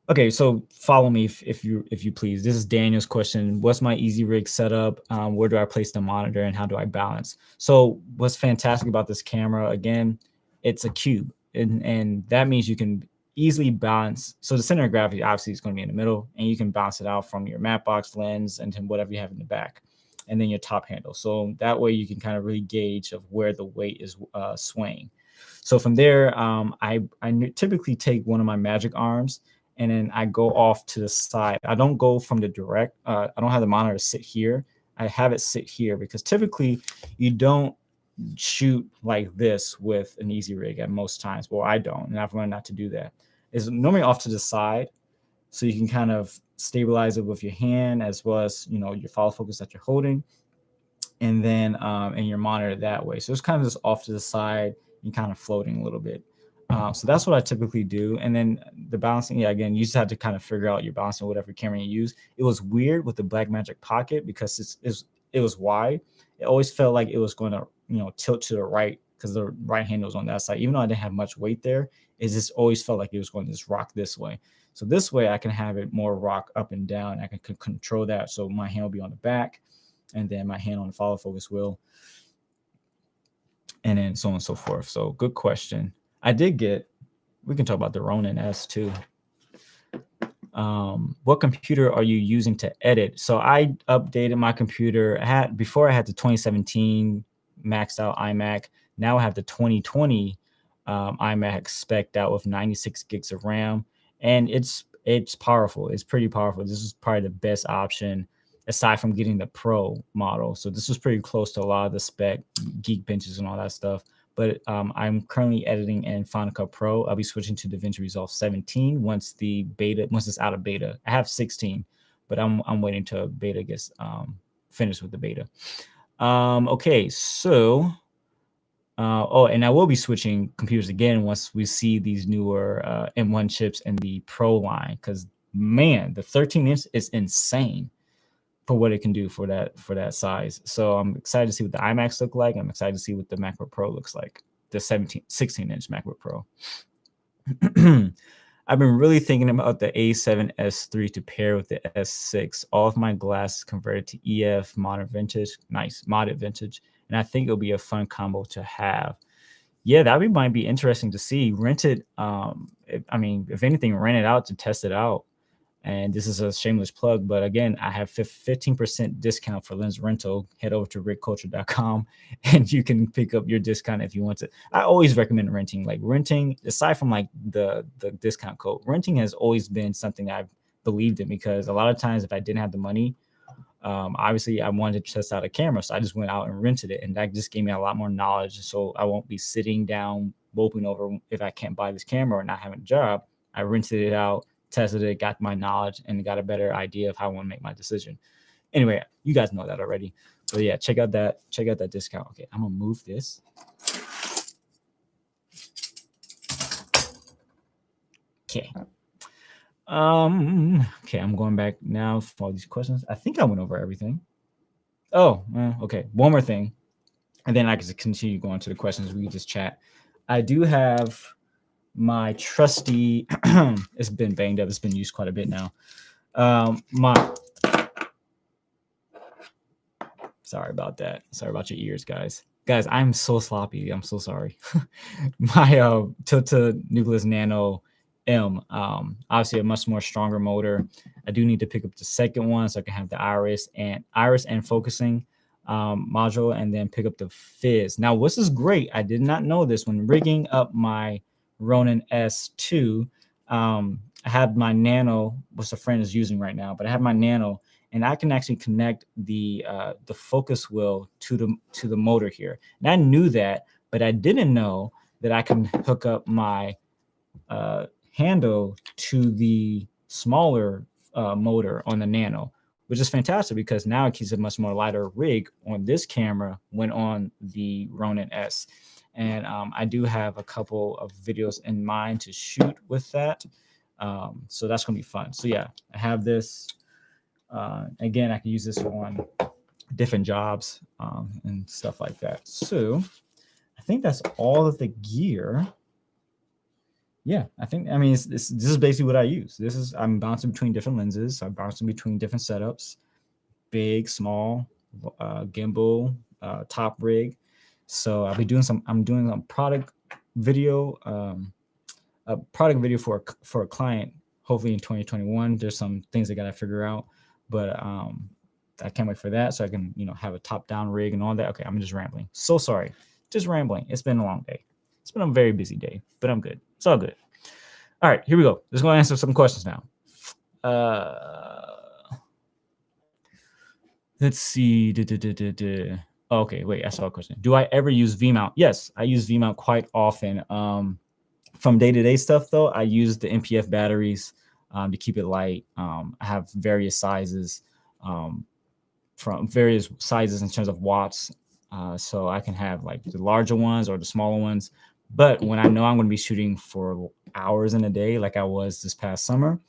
Okay, so follow me if you please. This is Daniel's question. What's my Easy Rig setup? Where do I place the monitor, and how do I balance? So what's fantastic about this camera? Again, it's a cube, and that means you can easily balance. So the center of gravity obviously is going to be in the middle, and you can bounce it out from your matte box lens and then whatever you have in the back, and then your top handle. So that way you can kind of really gauge of where the weight is swaying. So from there, I typically take one of my Magic arms, and then I go off to the side. I don't go from the direct. I don't have the monitor sit here. I have it sit here because typically you don't shoot like this with an Easy Rig at most times. Well, I don't, and I've learned not to do that. It's normally off to the side, so you can kind of stabilize it with your hand as well as your follow focus that you're holding, and then and your monitor that way. So it's kind of just off to the side and kind of floating a little bit. So that's what I typically do. And then the balancing, again, you just have to kind of figure out your balancing whatever camera you use. It was weird with the Blackmagic Pocket because it was wide. It always felt like it was going to tilt to the right because the right handle was on that side. Even though I didn't have much weight there, it just always felt like it was going to just rock this way. So this way I can have it more rock up and down. I can control that. So my hand will be on the back, and then my hand on the follow focus wheel, and then so on and so forth. So good question. We can talk about the Ronin S too. What computer are you using to edit? So I updated my computer. Before I had the 2017 maxed out iMac. Now I have the 2020 iMac spec'd out with 96 gigs of RAM, and it's powerful. It's pretty powerful. This is probably the best option aside from getting the Pro model. So this was pretty close to a lot of the spec Geekbenches and all that stuff. But I'm currently editing in Final Cut Pro. I'll be switching to DaVinci Resolve 17 once it's out of beta. I have 16, but I'm waiting till beta gets finished with the beta. Okay, so and I will be switching computers again once we see these newer M1 chips in the Pro line, because man, the 13-inch is insane. for what it can do for that size. So I'm excited to see what the IMAX look like. I'm excited to see what the Macro Pro looks like, the 16-inch Macro Pro. I've been really thinking about the A7S III to pair with the S6. All of my glass converted to EF modern vintage, nice modded vintage, and I think it'll be a fun combo to have. Yeah, that might be interesting to see. Rent it. If anything, rent it out to test it out. And this is a shameless plug, but again, I have 15% discount for lens rental. Head over to rigculture.com and you can pick up your discount if you want to. I always recommend renting. Like renting, aside from like the discount code, renting has always been something I've believed in, because a lot of times if I didn't have the money, obviously I wanted to test out a camera, so I just went out and rented it, and that just gave me a lot more knowledge. So I won't be sitting down moping over if I can't buy this camera or not having a job. I rented it out, tested it, got my knowledge, and got a better idea of how I want to make my decision. Anyway, you guys know that already. But yeah, check out that discount. Okay, I'm gonna move this. Okay. Okay, I'm going back now for all these questions. I think I went over everything. Oh, okay. One more thing, and then I can continue going to the questions. We can just chat. I do have my trusty, it's been banged up. It's been used quite a bit now. Sorry about that. Sorry about your ears, guys. Guys, I'm so sloppy. I'm so sorry. My Tilta Nucleus Nano M, obviously a much more stronger motor. I do need to pick up the second one so I can have the iris and focusing module, and then pick up the fizz. Now, this is great. I did not know this when rigging up my Ronin S2. I had my Nano, which a friend is using right now, but I have my Nano, and I can actually connect the focus wheel to the motor here. And I knew that, but I didn't know that I can hook up my handle to the smaller motor on the Nano, which is fantastic because now it keeps a much more lighter rig on this camera when on the Ronin S. And I do have a couple of videos in mind to shoot with that. So that's going to be fun. So yeah, I have this. Again, I can use this on different jobs and stuff like that. So I think that's all of the gear. Yeah, this is basically what I use. I'm bouncing between different lenses. I'm bouncing between different setups, big, small, gimbal, top rig. So I'm doing a product video for a client, hopefully in 2021. There's some things I got to figure out, but I can't wait for that. So I can, have a top down rig and all that. Okay. I'm just rambling. So sorry. Just rambling. It's been a long day. It's been a very busy day, but I'm good. It's all good. All right, here we go. Let's go answer some questions now. Let's see. Okay, wait, I saw a question. Do I ever use V-mount? Yes, I use V-mount quite often. From day-to-day stuff, though, I use the MPF batteries to keep it light. I have various sizes, from various sizes in terms of watts. So I can have like the larger ones or the smaller ones. But when I know I'm going to be shooting for hours in a day, like I was this past summer,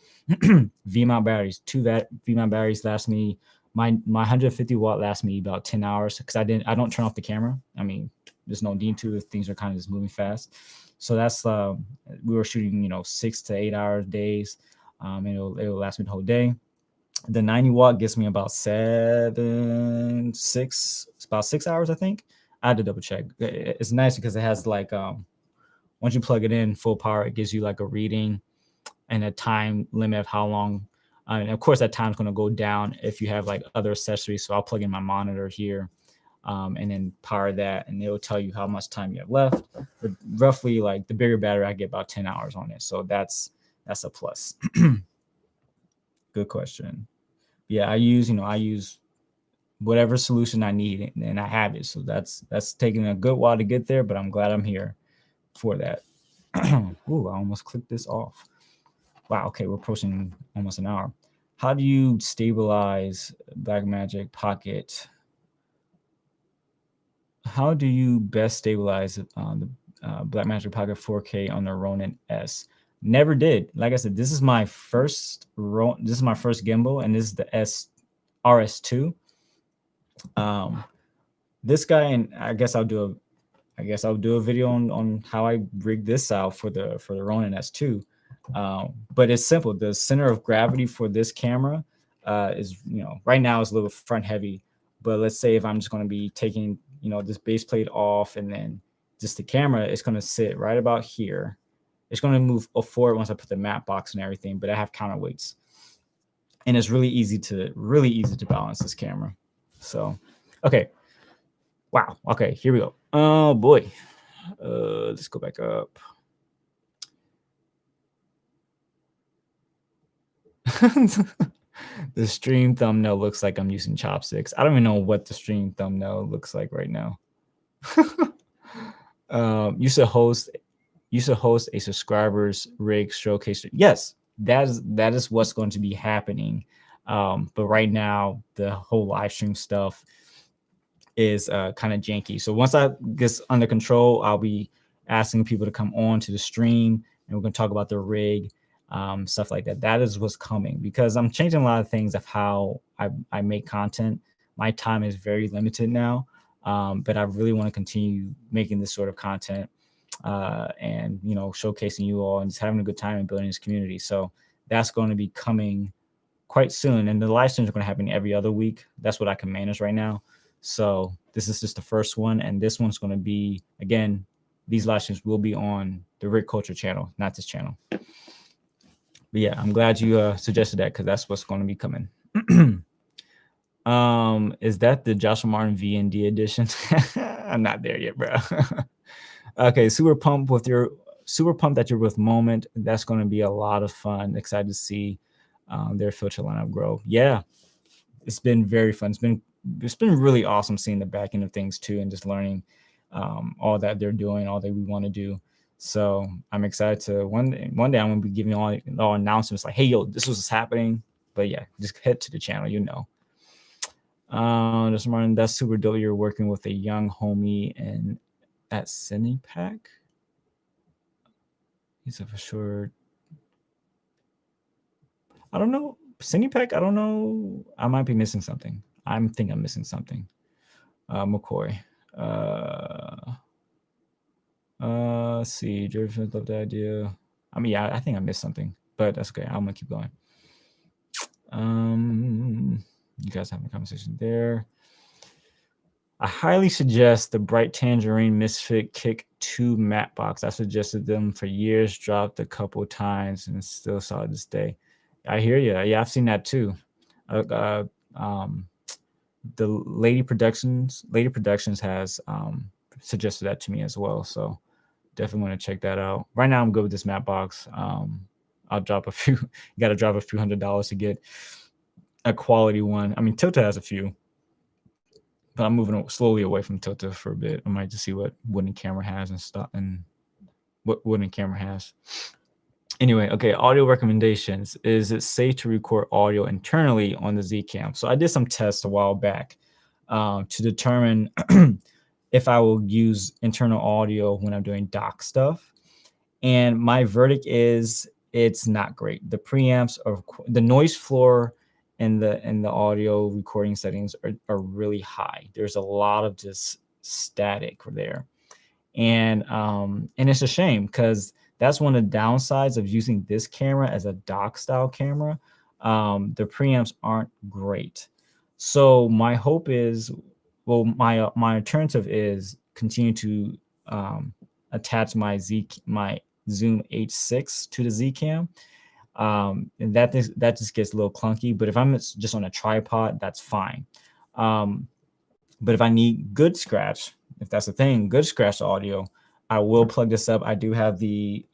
V-mount batteries, V-mount batteries last me, my 150 watt lasts me about 10 hours because I don't turn off the camera. I mean, there's no need to if things are kind of just moving fast. So that's, we were shooting, 6 to 8 hour days. It'll last me the whole day. The 90 watt gets me about 6 hours, I think. I had to double check. It's nice because it has like, once you plug it in full power, it gives you like a reading and a time limit of how long. And of course, that time's going to go down if you have like other accessories. So I'll plug in my monitor here and then power that, and it'll tell you how much time you have left. But roughly, like the bigger battery, I get about 10 hours on it. So that's a plus. Good question. Yeah, I use whatever solution I need, and I have it. So that's taking a good while to get there, but I'm glad I'm here for that. Ooh, I almost clicked this off. Wow, okay, we're approaching almost an hour. How do you stabilize Blackmagic Pocket? How do you best stabilize the Blackmagic Pocket 4K on the Ronin S? Never did. Like I said, this is my first gimbal, and this is the S RS2. This guy, and I guess I'll do a video on how I rigged this out for the Ronin S2. But it's simple. The center of gravity for this camera is, right now it's a little front heavy. But let's say if I'm just going to be taking, this base plate off and then just the camera, it's going to sit right about here. It's going to move forward once I put the matte box and everything, but I have counterweights. And it's really easy to balance this camera. So, okay. Wow. Okay, here we go. Oh boy. Let's go back up. The stream thumbnail looks like I'm using chopsticks. I don't even know what the stream thumbnail looks like right now. You should host a subscribers rig showcase. Yes, that is what's going to be happening. But right now, the whole live stream stuff is kind of janky. So once I get under control, I'll be asking people to come on to the stream, and we're going to talk about the rig, stuff like that. That is what's coming, because I'm changing a lot of things of how I make content. My time is very limited now, but I really want to continue making this sort of content, and showcasing you all and just having a good time and building this community. So that's going to be coming quite soon, and the live streams are going to happen every other week. That's what I can manage right now. So this is just the first one, and this one's going to be, again, these live streams will be on the Rig Culture channel, not this channel. But yeah, I'm glad you suggested that, because that's what's going to be coming. Is that the Joshua Martin VND edition? I'm not there yet, bro. Okay, super pumped that you're with Moment. That's going to be a lot of fun. Excited to see their filter lineup grow. Yeah, it's been very fun. It's been really awesome seeing the back end of things too, and just learning all that they're doing, all that we want to do. So I'm excited to one day I'm gonna be giving all announcements like, hey, yo, this was happening. But yeah, just head to the channel, Just Martin, that's super dope. You're working with a young homie and at CINE Pack. He's a for sure. I don't know. CINE Pack, I don't know. I might be missing something. I think I'm missing something. McCoy. Let's see. Jerry love the idea. I mean, yeah, I think I missed something, but that's okay. I'm gonna keep going. You guys having a conversation there. I highly suggest the Bright Tangerine Misfit Kick 2 matte box. I suggested them for years, dropped a couple times, and still saw this day. I hear you. Yeah, I've seen that too. The Lady Productions has suggested that to me as well. So definitely want to check that out. Right now, I'm good with this matte box. I'll drop a few. You got to drop a few $100s to get a quality one. I mean, Tilta has a few, but I'm moving slowly away from Tilta for a bit. I might just see what Wooden Camera has and stuff, and what Wooden Camera has. Anyway, okay, audio recommendations. Is it safe to record audio internally on the Zcam? So I did some tests a while back to determine if I will use internal audio when I'm doing dock stuff. And my verdict is it's not great. The preamps or the noise floor and the audio recording settings are really high. There's a lot of just static there. And it's a shame, because that's one of the downsides of using this camera as a dock style camera. The preamps aren't great. So my hope is, well, my alternative is continue to attach my Zoom H6 to the Zcam. And that just gets a little clunky, but if I'm just on a tripod, that's fine. But if I need good scratch, if that's the thing, good scratch audio, I will plug this up. I do have the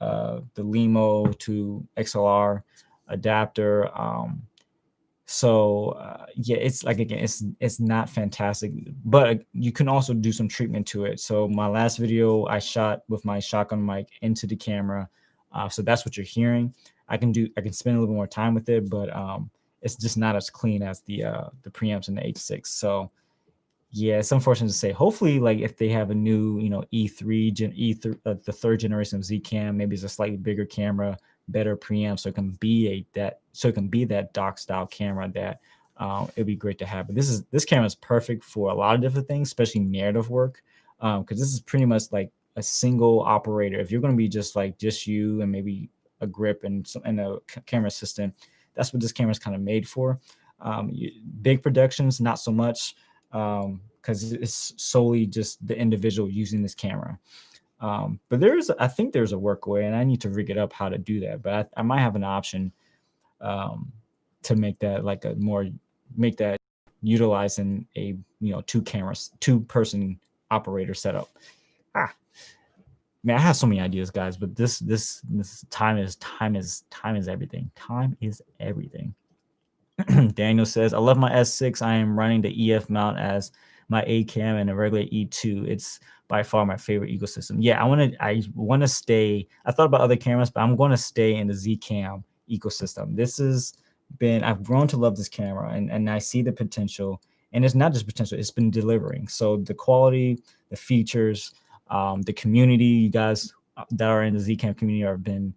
Limo to XLR adapter. Yeah, it's like, again, it's not fantastic, but you can also do some treatment to it. So my last video I shot with my shotgun mic into the camera. So that's what you're hearing. I can spend a little more time with it, but it's just not as clean as the preamps in the H6. So yeah, it's unfortunate to say. Hopefully, like, if they have a new, E3, the third generation of Zcam, maybe it's a slightly bigger camera, better preamp, so it can be that dock style camera that it'd be great to have. But this camera is perfect for a lot of different things, especially narrative work, because this is pretty much like a single operator. If you're going to be just you and maybe a grip and a camera assistant, that's what this camera is kind of made for. Big productions, not so much, because it's solely just the individual using this camera. But I think there's a workaway, and I need to rig it up how to do that. But I might have an option to make that like make that utilizing a two person operator setup. Man, I have so many ideas, guys, but this time is everything. Time is everything. Daniel says, I love my S6. I am running the EF mount as my A cam and a regular E2. It's by far my favorite ecosystem. Yeah, I want to stay. I thought about other cameras, but I'm going to stay in the Z cam ecosystem. I've grown to love this camera, and I see the potential, and it's not just potential, it's been delivering. So the quality, the features, the community, you guys that are in the Zcam community have been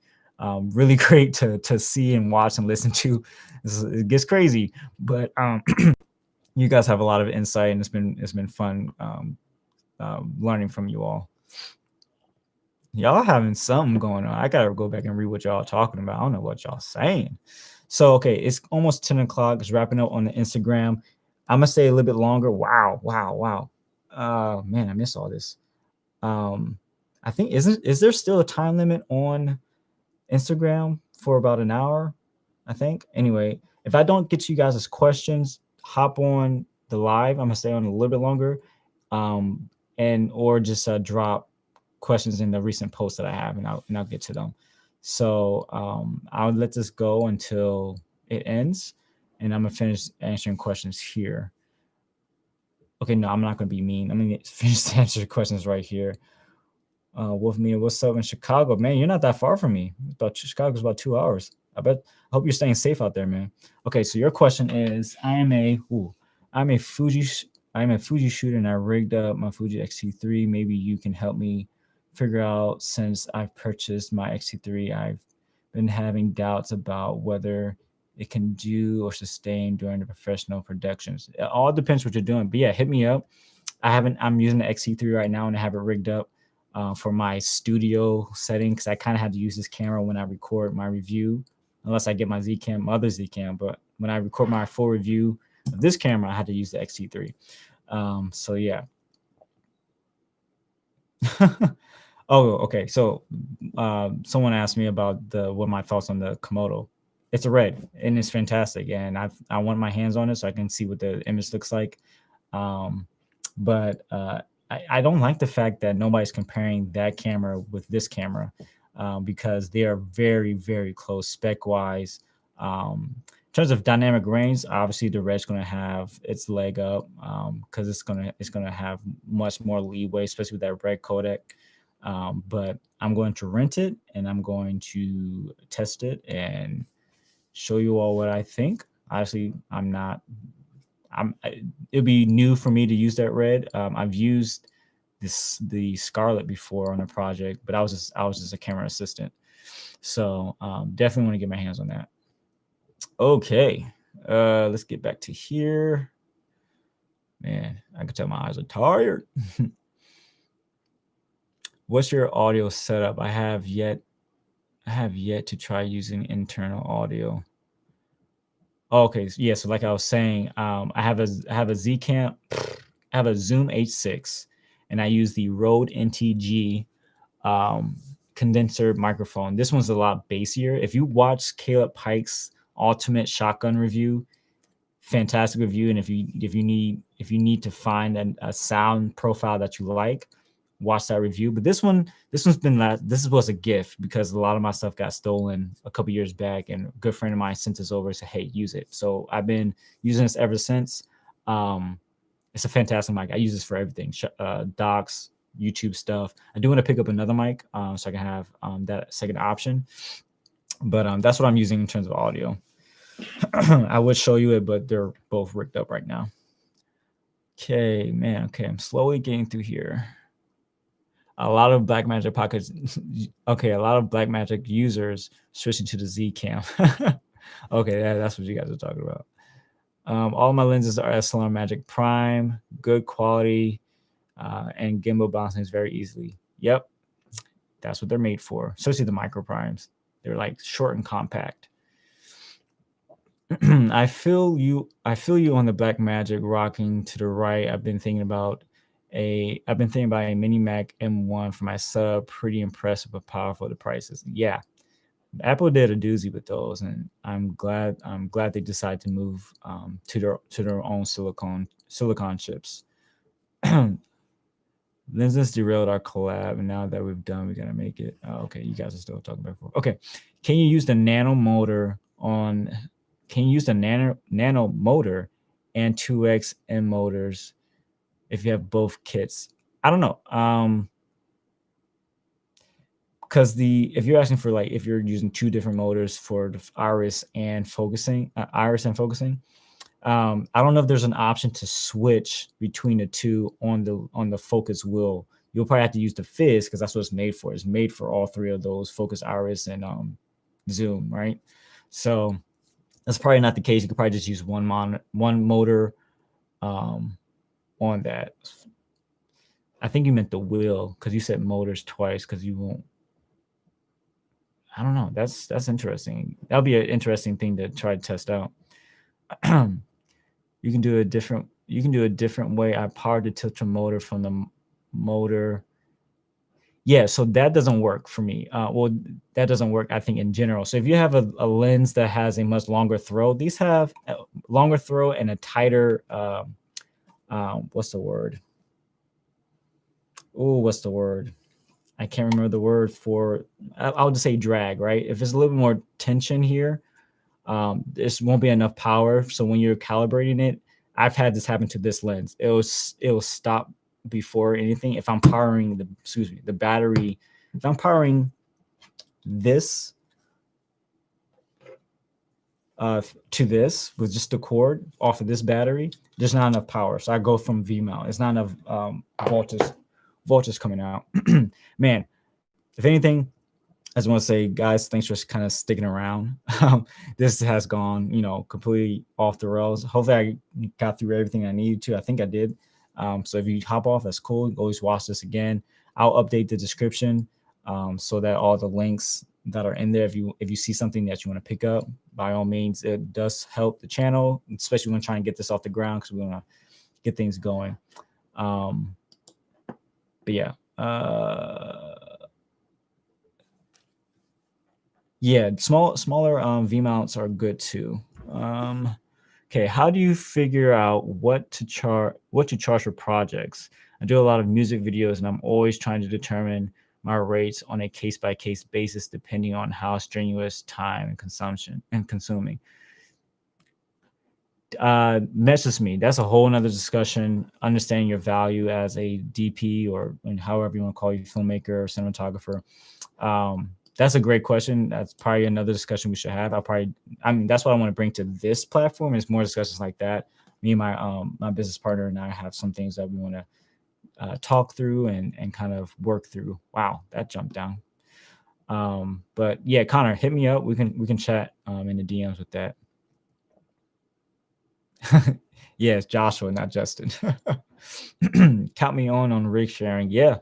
really great to see and watch and listen to. It gets crazy, but you guys have a lot of insight, and it's been fun learning from you all. Y'all having something going on. I gotta go back and read what y'all talking about. I don't know what y'all saying. So okay, it's almost 10 o'clock. It's wrapping up on the Instagram. I'm gonna stay a little bit longer. Wow. Man, I miss all this. I think is there still a time limit on Instagram for about an hour? I think. Anyway, if I don't get to you guys' questions, hop on the live. I'm gonna stay on a little bit longer, or just drop questions in the recent posts that I have, and I'll get to them. So I'll let this go until it ends, and I'm gonna finish answering questions here. Okay, no, I'm not gonna be mean. I'm gonna finish to answer questions right here. Wolfmania, what's up in Chicago? Man, you're not that far from me. Chicago's about 2 hours. I hope you're staying safe out there, man. Okay, so your question is, I'm a Fuji shooter, and I rigged up my Fuji X-T3. Maybe you can help me figure out, since I've purchased my X-T3, I've been having doubts about whether it can do or sustain during the professional productions. It all depends what you're doing. But yeah, hit me up. I'm using the X-T3 right now, and I have it rigged up for my studio setting, because I kind of had to use this camera when I record my review, unless I get my other Zcam. But when I record my full review of this camera, I had to use the X-T3. So yeah. Oh, okay. So someone asked me about what my thoughts on the Komodo. It's a red, and it's fantastic, and I want my hands on it so I can see what the image looks like. But I don't like the fact that nobody's comparing that camera with this camera, because they are very, very close spec wise. In terms of dynamic range, obviously the red's going to have its leg up, because it's gonna have much more leeway, especially with that red codec. But I'm going to rent it, and I'm going to test it and show you all what I think. Obviously, it'll be new for me to use that red. I've used the Scarlet before on a project, but I was just a camera assistant. So definitely want to get my hands on that. Okay, let's get back to here. Man, I can tell my eyes are tired. What's your audio setup? I have yet to try using internal audio. Okay, yeah. So like I was saying, I have a Zcam. I have a Zoom H6, and I use the Rode NTG condenser microphone. This one's a lot bassier. If you watch Caleb Pike's ultimate shotgun review, fantastic review, and if you need to find a sound profile that you like, watch that review. But this was a gift, because a lot of my stuff got stolen a couple years back, and a good friend of mine sent this over and said, hey, use it. So I've been using this ever since. It's a fantastic mic. I use this for everything, docs, YouTube stuff. I do want to pick up another mic, so I can have that second option. But that's what I'm using in terms of audio. I would show you it, but they're both rigged up right now. Okay, man. Okay, I'm slowly getting through here. A lot of Blackmagic pockets. Okay, a lot of Blackmagic users switching to the Zcam. Okay, that's what you guys are talking about. All my lenses are SLR Magic Prime, good quality, and gimbal bouncing is very easily. Yep, that's what they're made for, especially the MicroPrimes. They're like short and compact. I feel you on the Black Magic rocking to the right. I've been thinking about a Mini Mac M1 for my sub. Pretty impressive but powerful. The prices. Yeah. Apple did a doozy with those, and I'm glad they decided to move to their own silicon chips. Lenses derailed our collab, and now that we've done, we gotta make it. Oh, okay, you guys are still talking about it. Okay, can you use the nano motor on? Can you use the nano motor and 2x M motors if you have both kits? I don't know. Because if you're asking for like if you're using two different motors for the iris and focusing, I don't know if there's an option to switch between the two on the focus wheel. You'll probably have to use the fizz because that's what it's made for. It's made for all three of those: focus, iris, and zoom, right? So that's probably not the case. You could probably just use one motor on that. I think you meant the wheel because you said motors twice because you won't. I don't know. That's interesting. That'll be an interesting thing to try to test out. You can do a different way. I powered the tilter motor from the motor. Yeah, so that doesn't work for me. Well, that doesn't work, I think, in general. So if you have a lens that has a much longer throw, these have a longer throw and a tighter, what's the word? Oh, what's the word? I can't remember the word for, I'll just say drag, right? If it's a little bit more tension here, this won't be enough power. So when you're calibrating it, I've had this happen to this lens. It will stop before anything. If I'm powering the battery, if I'm powering this to this with just the cord off of this battery, there's not enough power. So I go from V mount. It's not enough voltage coming out. Man, if anything, I just want to say, guys, thanks for kind of sticking around. This has gone, completely off the rails. Hopefully, I got through everything I needed to. I think I did. So if you hop off, that's cool. You always watch this again. I'll update the description so that all the links that are in there, if you see something that you want to pick up, by all means, it does help the channel, especially when trying to get this off the ground because we want to get things going. But yeah. Yeah, smaller V mounts are good too. Okay, how do you figure out what to charge for projects? I do a lot of music videos, and I'm always trying to determine my rates on a case by case basis, depending on how strenuous time and consuming. Message me. That's a whole nother discussion. Understanding your value as a DP or however you want to call you, filmmaker or cinematographer. That's a great question. That's probably another discussion we should have. That's what I want to bring to this platform is more discussions like that. Me and my business partner and I have some things that we want to talk through and kind of work through. Wow, that jumped down. But yeah, Connor, hit me up. We can chat in the DMs with that. Yeah, it's Joshua, not Justin. Count me on rig sharing. Yeah.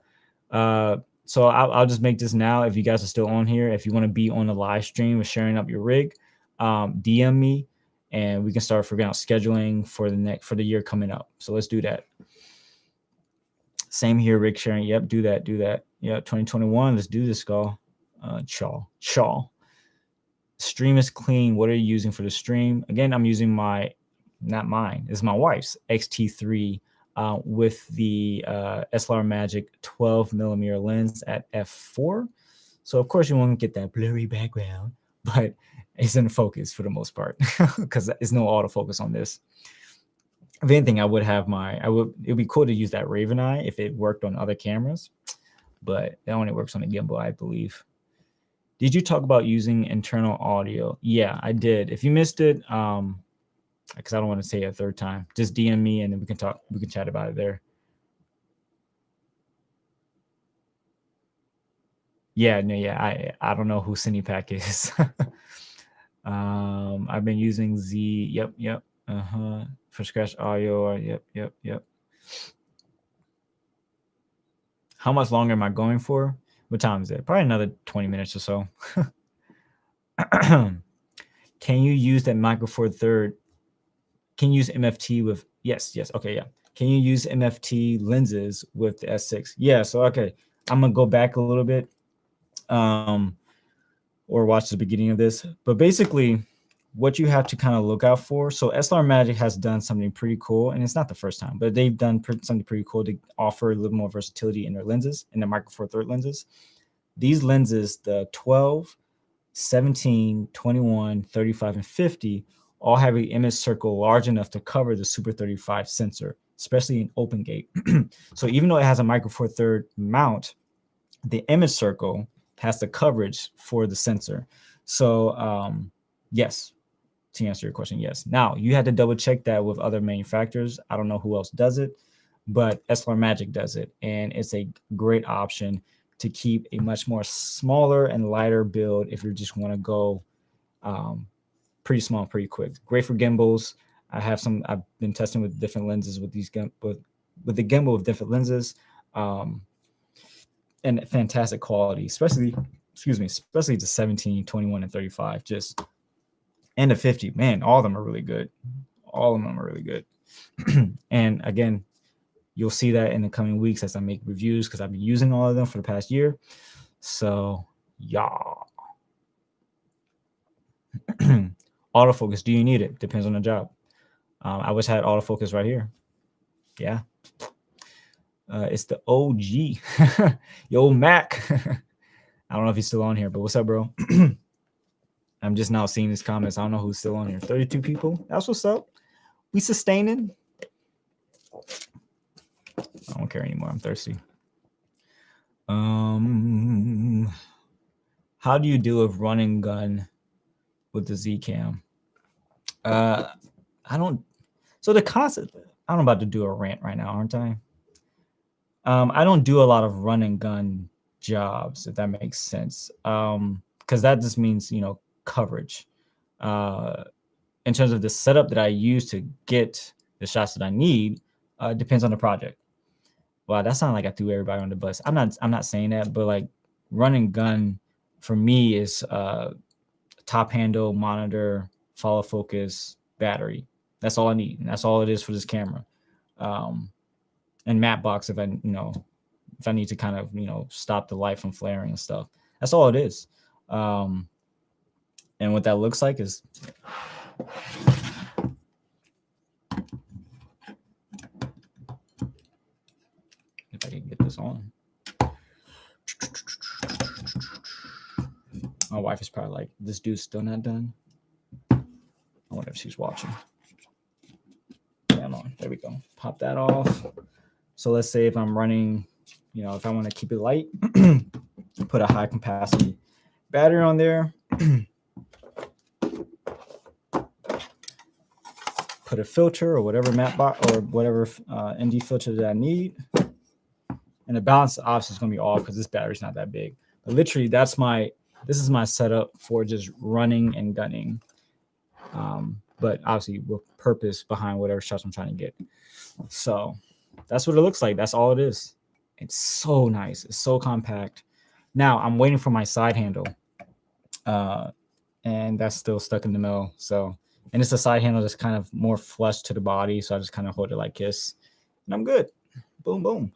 So I'll just make this now. If you guys are still on here, if you want to be on the live stream with sharing up your rig, DM me and we can start figuring out scheduling for the year coming up. So let's do that. Same here, rig sharing. Yep, do that. Yeah, 2021. Let's do this, go. Shaw. Stream is clean. What are you using for the stream? Again, I'm using not mine. It's my wife's XT3 with the SLR Magic 12 millimeter lens at f4. So of course you won't get that blurry background, but it's in focus for the most part because there's no autofocus on this. If anything, it would be cool to use that Raven Eye if it worked on other cameras, but it only works on the gimbal, I believe. Did you talk about using internal audio? Yeah, I did. If you missed it, because I don't want to say it a third time, just DM me and then we can chat about it there. Yeah, no, yeah, I don't know who CinePack is. I've been using Z. Yep. For scratch audio. Yep. How much longer am I going for? What time is it? Probably another 20 minutes or so. Can you use that Micro Four Third? Can you use MFT with? Yes. Okay, yeah. Can you use MFT lenses with the S6? Yeah. So okay, I'm gonna go back a little bit, or watch the beginning of this. But basically, what you have to kind of look out for. So SLR Magic has done something pretty cool, and it's not the first time, but they've done something pretty cool to offer a little more versatility in their lenses, in the Micro Four Third lenses. These lenses, the 12, 17, 21, 35, and 50, all have an image circle large enough to cover the Super 35 sensor, especially in open gate. So even though it has a Micro Four Third mount, the image circle has the coverage for the sensor. So yes, to answer your question, yes. Now, you had to double check that with other manufacturers. I don't know who else does it, but SLR Magic does it, and it's a great option to keep a much more smaller and lighter build if you just want to go pretty small, pretty quick. Great for gimbals. I've been testing with different lenses with these with the gimbal with different lenses, and fantastic quality, especially the 17, 21, and 35. And the 50, man, all of them are really good. And again, you'll see that in the coming weeks as I make reviews, because I've been using all of them for the past year. So, yeah. Autofocus, do you need it? Depends on the job. I wish I had autofocus right here. Yeah. It's the OG. Yo, Mac. I don't know if he's still on here, but what's up, bro? I'm just now seeing his comments. I don't know who's still on here. 32 people. That's what's up. We sustaining. I don't care anymore. I'm thirsty. How do you deal with running gun with the Z cam? I don't. So the concept. I'm about to do a rant right now, aren't I? I don't do a lot of run and gun jobs, if that makes sense. Because that just means, coverage. In terms of the setup that I use to get the shots that I need, depends on the project. Wow, that sounded like I threw everybody on the bus. I'm not saying that, but like run and gun for me is top handle, monitor, follow focus, battery. That's all I need, and that's all it is for this camera. And matte box if I need to kind of stop the light from flaring and stuff. That's all it is. And what that looks like is if I can get this on. My wife is probably like, this dude's still not done. I wonder if she's watching. Come on, there we go. Pop that off. So let's say if I'm running, if I want to keep it light, put a high capacity battery on there. Put a filter or whatever matte box or whatever ND filter that I need. And the balance obviously is going to be off because this battery's not that big. But literally, this is my setup for just running and gunning. But obviously with purpose behind whatever shots I'm trying to get. So that's what it looks like. That's all it is. It's so nice. It's so compact. Now I'm waiting for my side handle. And that's still stuck in the middle. So, and it's a side handle that's kind of more flush to the body. So I just kind of hold it like this and I'm good. Boom, boom.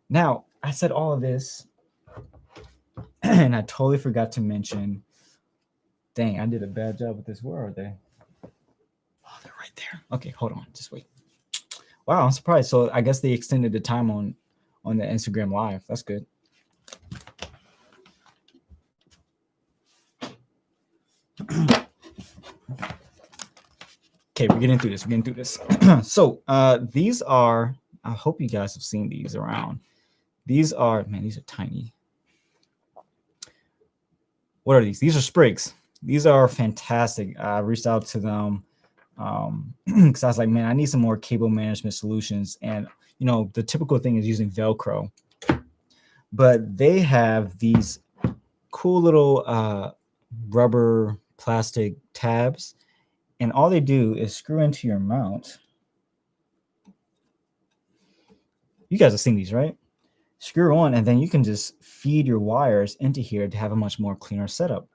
Now I said all of this and I totally forgot to mention, dang, I did a bad job with this. Where are they? Oh, they're right there. Okay, hold on. Just wait. Wow, I'm surprised. So I guess they extended the time on the Instagram live. That's good. Okay, we're getting through this. So these are, I hope you guys have seen these around. These are tiny. What are these? These are sprigs. These are fantastic. I reached out to them because I was like, man, I need some more cable management solutions. And, the typical thing is using Velcro. But they have these cool little rubber plastic tabs. And all they do is screw into your mount. You guys have seen these, right? Screw on, and then you can just feed your wires into here to have a much more cleaner setup.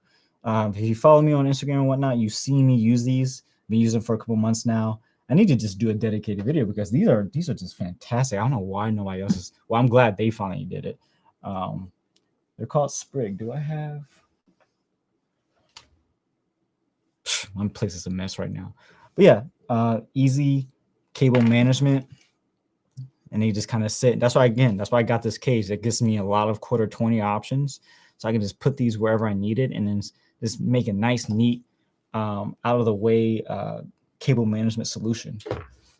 If you follow me on Instagram and whatnot, you've seen me use these. Been using them for a couple months now. I need to just do a dedicated video because these are just fantastic. I don't know why nobody else is. Well, I'm glad they finally did it. They're called Sprig. Do I have? My place is a mess right now. But yeah, easy cable management. And they just kind of sit. That's why I got this case. It gives me a lot of quarter 20 options. So I can just put these wherever I need it and then just make a nice, neat, out of the way cable management solution.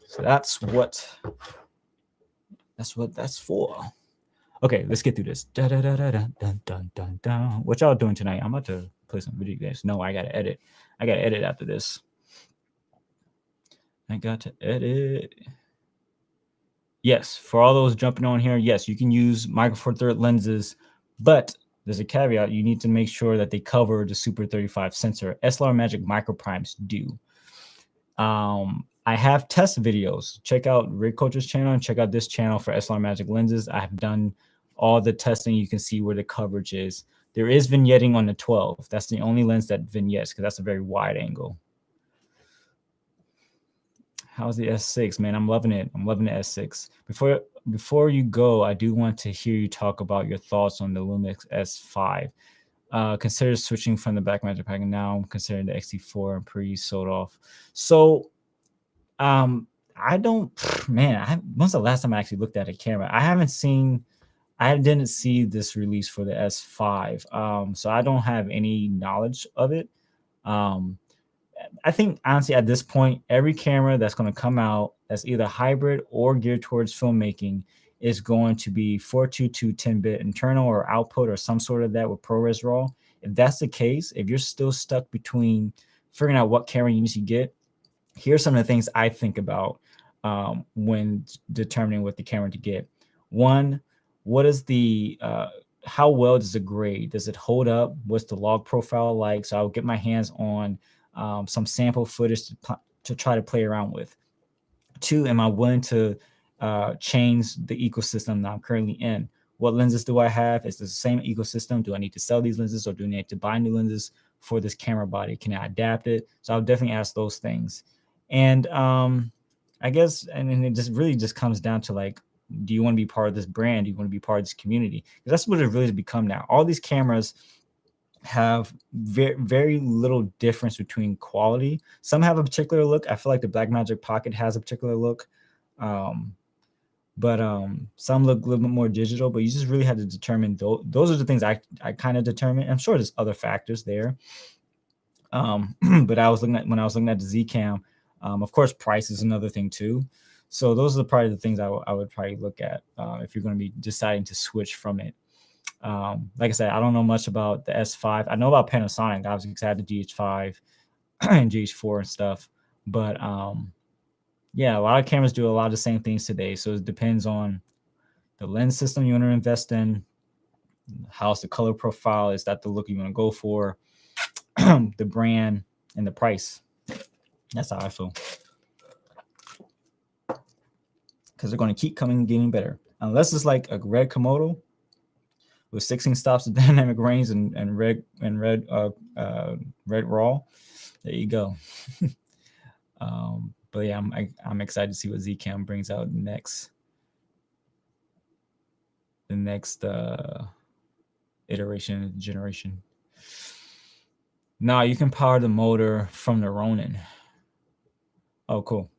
So that's what that's for. Okay, let's get through this. What y'all doing tonight? I'm about to play some video games. No, I gotta edit. I gotta edit after this. I got to edit. Yes, for all those jumping on here, yes, you can use Micro Four Third lenses, but there's a caveat. You need to make sure that they cover the Super 35 sensor. SLR Magic MicroPrimes do. I have test videos. Check out Rig Culture's channel and check out this channel for SLR Magic lenses. I have done all the testing. You can see where the coverage is. There is vignetting on the 12. That's the only lens that vignettes because that's a very wide angle. How's the S6, man? I'm loving it. I'm loving the S6. Before you go, I do want to hear you talk about your thoughts on the Lumix S5. Consider switching from the Blackmagic pack, and now I'm considering the XT4 and pre-sold off. So, I don't, man. When's the last time I actually looked at a camera? I didn't see this release for the S5. So I don't have any knowledge of it. I think honestly at this point, every camera that's going to come out that's either hybrid or geared towards filmmaking is going to be 422 10-bit internal or output or some sort of that with ProRes RAW. If that's the case, if you're still stuck between figuring out what camera you need to get, here's some of the things I think about when determining what the camera to get. One, what is the how well does it grade? Does it hold up? What's the log profile like? So I'll get my hands on some sample footage to try to play around with. Two, am I willing to change the ecosystem that I'm currently in? What lenses do I have? Is it the same ecosystem? Do I need to sell these lenses or do I need to buy new lenses for this camera body? Can I adapt it? So I'll definitely ask those things. And I guess, and then it just really just comes down to like, do you want to be part of this brand? Do you want to be part of this community? Because that's what it really has become now. All these cameras have very, very little difference between quality. Some have a particular look. I feel like the Blackmagic Pocket has a particular look. But some look a little bit more digital, but you just really had to determine those are the things I kind of determine. I'm sure there's other factors there. But when I was looking at the Zcam, of course, price is another thing too. So those are probably the things I would probably look at if you're going to be deciding to switch from it. Like I said, I don't know much about the S5. I know about Panasonic. I was excited the GH5 and GH4 and stuff. But yeah, a lot of cameras do a lot of the same things today. So it depends on the lens system you want to invest in. How's the color profile? Is that the look you want to go for? The brand and the price. That's how I feel. Because they're going to keep getting better. Unless it's like a red Komodo with 16 stops of dynamic range and red raw. There you go. But yeah, I'm excited to see what Zcam brings out next. The next generation. Now you can power the motor from the Ronin. Oh, cool.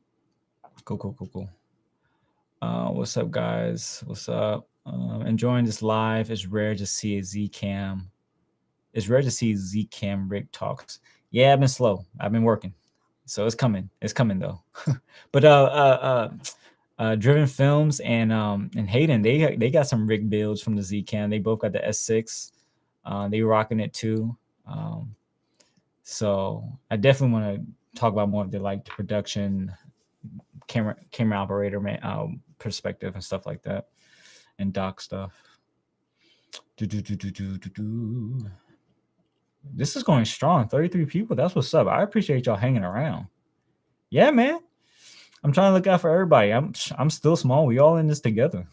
Cool. What's up, guys? What's up? Enjoying this live. It's rare to see a Zcam. It's rare to see Zcam rig talks. Yeah, I've been slow. I've been working. So it's coming. It's coming though. But Driven Films and Hayden, they got some rig builds from the Zcam. They both got the S6. They rocking it too. So I definitely want to talk about more of the like the production camera operator perspective and stuff like that, and doc stuff. This is going strong. 33 people. That's what's up. I appreciate y'all hanging around. Yeah, man. I'm trying to look out for everybody. I'm still small. We all in this together.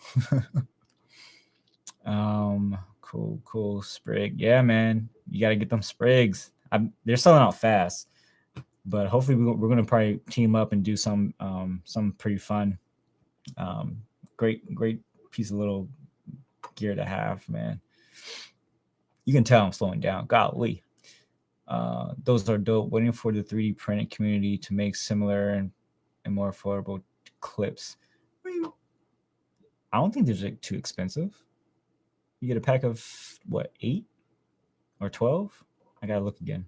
Cool sprig. Yeah, man. You got to get them sprigs. They're selling out fast, but hopefully we're gonna probably team up and do some pretty fun. Great piece of little gear to have, man. You can tell I'm slowing down. Golly. Those are dope. Waiting for the 3D printing community to make similar and more affordable clips. I don't think they're like too expensive. You get a pack of what, 8 or 12? I gotta look again.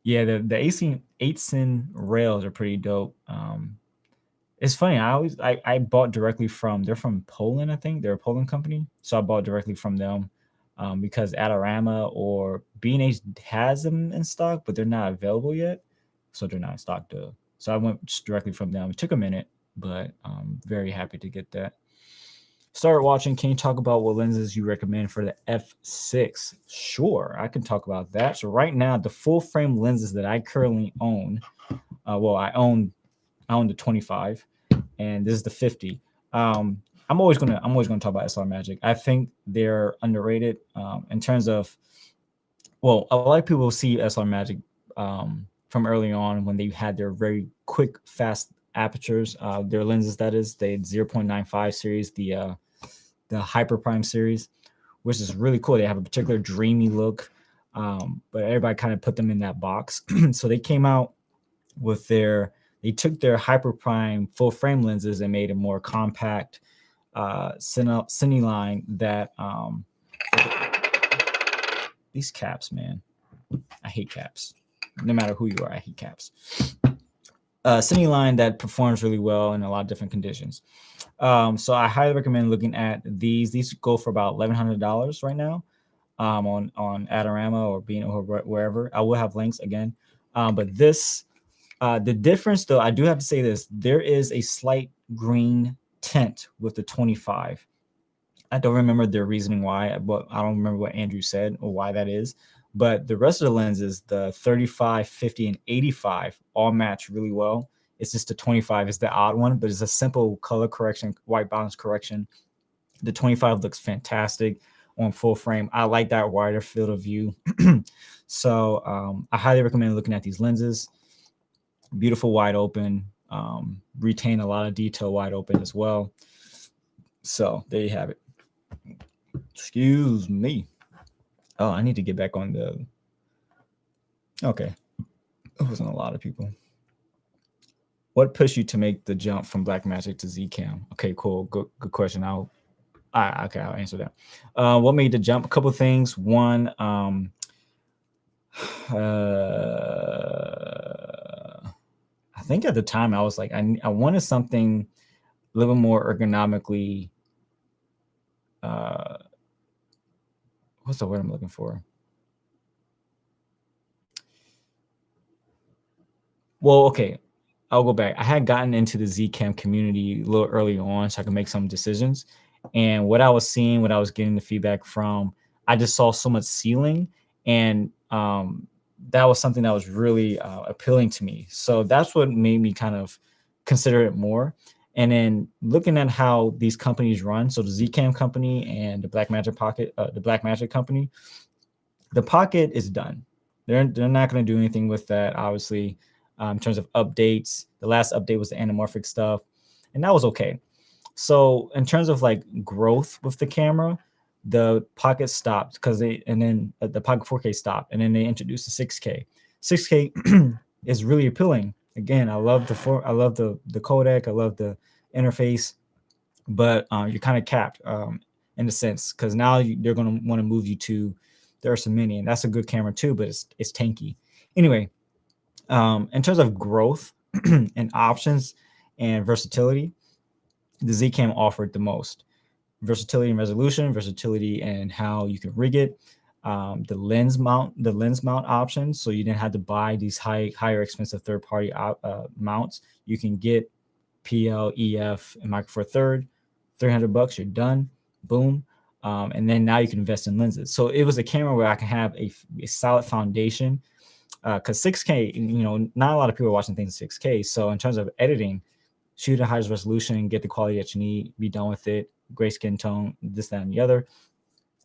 Yeah, the 8 SIN rails are pretty dope. It's funny. I bought directly from, they're from Poland, I think. They're a Poland company, so I bought directly from them because Adorama or B&H has them in stock, but they're not available yet, so they're not in stock though. So I went just directly from them. It took a minute, but I'm very happy to get that. Started watching. Can you talk about what lenses you recommend for the f6? Sure, I can talk about that. So right now, the full frame lenses that I currently own, I own the 25, and this is the 50. I'm always gonna talk about SLR Magic. I think they're underrated in terms of, well, a lot of people see SLR Magic from early on when they had their very quick, fast apertures. Their lenses, that is, they had 0.95 series, the MicroPrime series, which is really cool. They have a particular dreamy look, but everybody kind of put them in that box. So they came out with they took their HyperPrime full frame lenses and made a more compact CINE line that these caps, man. I hate caps. No matter who you are, I hate caps. CINE line that performs really well in a lot of different conditions. So I highly recommend looking at these. These go for about $1,100 right now on Adorama or Bean or wherever. I will have links again. But this, the difference though, I do have to say this, there is a slight green tint with the 25. I don't remember their reasoning why, but I don't remember what Andrew said or why that is. But the rest of the lenses, the 35, 50, and 85 all match really well. It's just the 25 is the odd one, but it's a simple color correction, white balance correction. The 25 looks fantastic on full frame. I like that wider field of view. So I highly recommend looking at these lenses. Beautiful wide open, retain a lot of detail wide open as well. So there you have it. Excuse me. Oh, I need to get back on the. Okay. It wasn't a lot of people. What pushed you to make the jump from Blackmagic to Zcam? Okay, cool. Good question. I'll answer that. What made the jump? A couple of things. One, I think at the time I was like, I wanted something a little more ergonomically. What's the word I'm looking for? Well, okay, I'll go back. I had gotten into the Zcam community a little early on, so I could make some decisions. And what I was seeing, what I was getting the feedback from, I just saw so much ceiling, and that was something that was really appealing to me. So that's what made me kind of consider it more. And then looking at how these companies run, so the Zcam company and the Blackmagic company, the Pocket is done. They're not going to do anything with that, obviously. In terms of updates, the last update was the anamorphic stuff, and that was okay. So in terms of like growth with the camera, the Pocket stopped then the Pocket 4K stopped, and then they introduced the 6K. 6K is really appealing. Again, I love the codec, I love the interface, but you're kind of capped in a sense, because now they're going to want to move you to the Ursa Mini, and that's a good camera too, but it's tanky. Anyway, in terms of growth and options and versatility, the Zcam offered the most versatility and resolution, versatility and how you can rig it, the lens mount options. So you didn't have to buy these higher expensive third-party mounts. You can get PL, EF, and Micro Four Third, $300. You're done. Boom. And then now you can invest in lenses. So it was a camera where I can have a solid foundation because 6K, not a lot of people are watching things in 6K. So in terms of editing, shoot at highest resolution, get the quality that you need, be done with it, gray skin tone, this, that, and the other.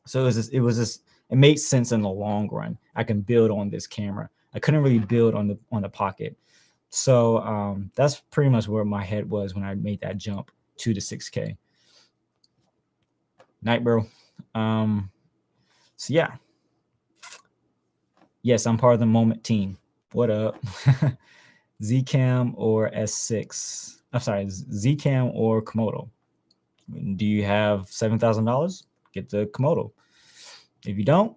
So it made sense in the long run. I can build on this camera. I couldn't really build on the Pocket. So that's pretty much where my head was when I made that jump to the 6K. Night, bro. So yeah. Yes, I'm part of the Moment team. What up? Zcam or S6? I'm sorry, Zcam or Komodo. Do you have $7,000? Get the Komodo. If you don't,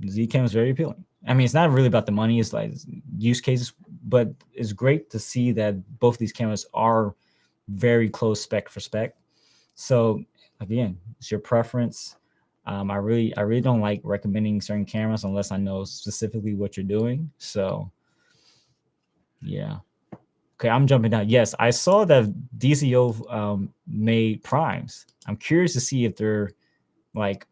Zcam is very appealing. I mean, it's not really about the money. It's like use cases, but it's great to see that both these cameras are very close spec for spec. So again, it's your preference. I really don't like recommending certain cameras unless I know specifically what you're doing. So yeah. Okay, I'm jumping down. Yes, I saw that DCO made primes. I'm curious to see if they're like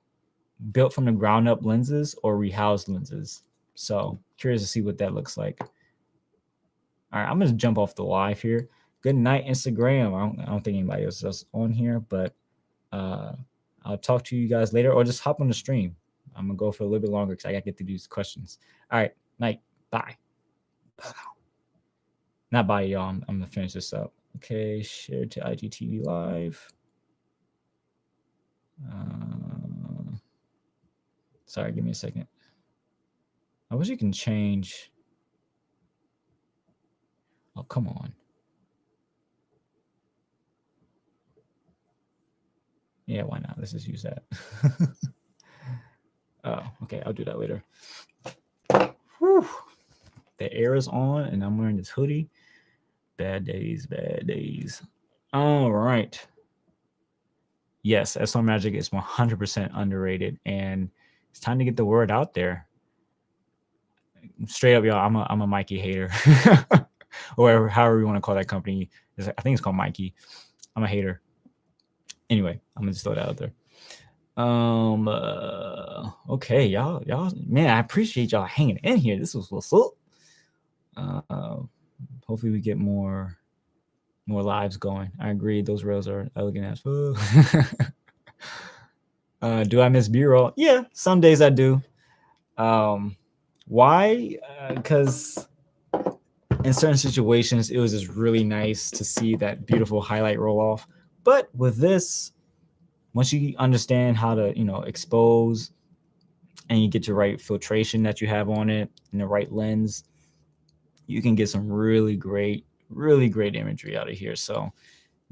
built from the ground up lenses or rehoused lenses. So curious to see what that looks like. All right, I'm gonna jump off the live here. Good night, Instagram. I don't think anybody else is on here, but I'll talk to you guys later, or just hop on the stream. I'm gonna go for a little bit longer because I gotta get through these questions. All right, night. Bye. Not bye, y'all. I'm gonna finish this up. Okay, share to IGTV Live. Sorry, give me a second. I wish you can change. Oh, come on. Yeah, why not? Let's just use that. Oh, okay, I'll do that later. Whew. The air is on, and I'm wearing this hoodie. Bad days, bad days. All right. Yes, SLR Magic is 100% underrated, and it's time to get the word out there. Straight up, y'all, I'm a Mikey hater, or however you want to call that company. I think it's called Mikey. I'm a hater. Anyway, I'm gonna just throw that out there. Okay, y'all, man, I appreciate y'all hanging in here. This was what's up. Hopefully we get more lives going. I agree, those rails are elegant as fuck. Do I miss B-roll? Yeah, some days I do. Why? Because in certain situations, it was just really nice to see that beautiful highlight roll off. But with this, once you understand how to, expose, and you get your right filtration that you have on it and the right lens, you can get some really great imagery out of here. So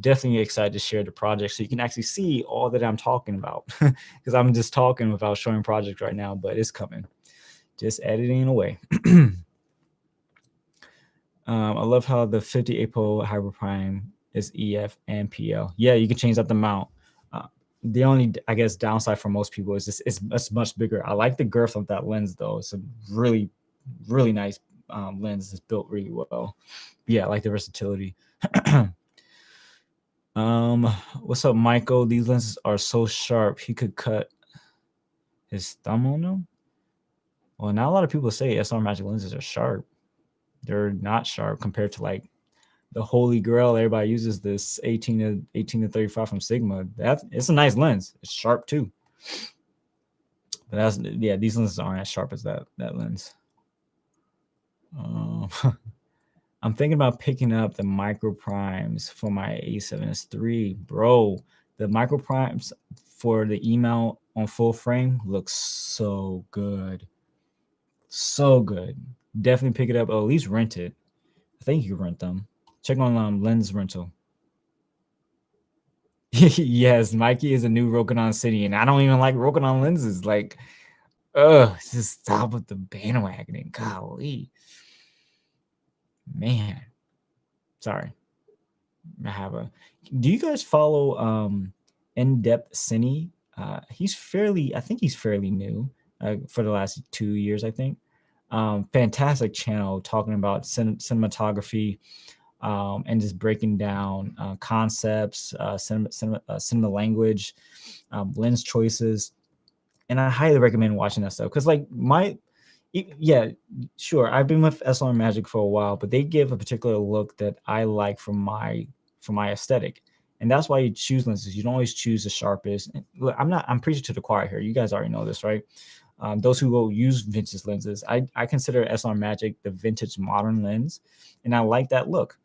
definitely excited to share the project so you can actually see all that I'm talking about, because I'm just talking without showing projects right now, but it's coming. Just editing away. I love how the 50 APO MicroPrime is EF and PL. Yeah, you can change out the mount. The only, I guess, downside for most people is it's much bigger. I like the girth of that lens though. It's a really nice lens. It's built really well. Yeah, I like the versatility. What's up, Michael? These lenses are so sharp he could cut his thumb on them. Well, not a lot of people say SLR Magic lenses are sharp. They're not sharp compared to like the holy grail everybody uses, this 18 to 35 from Sigma. It's a nice lens. It's sharp too. But these lenses aren't as sharp as that lens. I'm thinking about picking up the MicroPrimes for my A7S III. Bro, the MicroPrimes for the E-mount on full frame looks so good. So good. Definitely pick it up, or at least rent it. I think you can rent them. Check on lens rental. Yes, Mikey is a new Rokinon City, and I don't even like Rokinon lenses. Like, just stop with the bandwagoning. Golly. Man. Sorry. Do you guys follow In-Depth CINE? I think he's fairly new for the last 2 years, I think. Fantastic channel talking about cinematography, and just breaking down concepts, cinema language, lens choices. And I highly recommend watching that stuff, because like Yeah, sure. I've been with SLR Magic for a while, but they give a particular look that I like for my aesthetic. And that's why you choose lenses. You don't always choose the sharpest. And look, I'm preaching to the choir here. You guys already know this, right? Those who will use vintage lenses, I consider SLR Magic the vintage modern lens, and I like that look.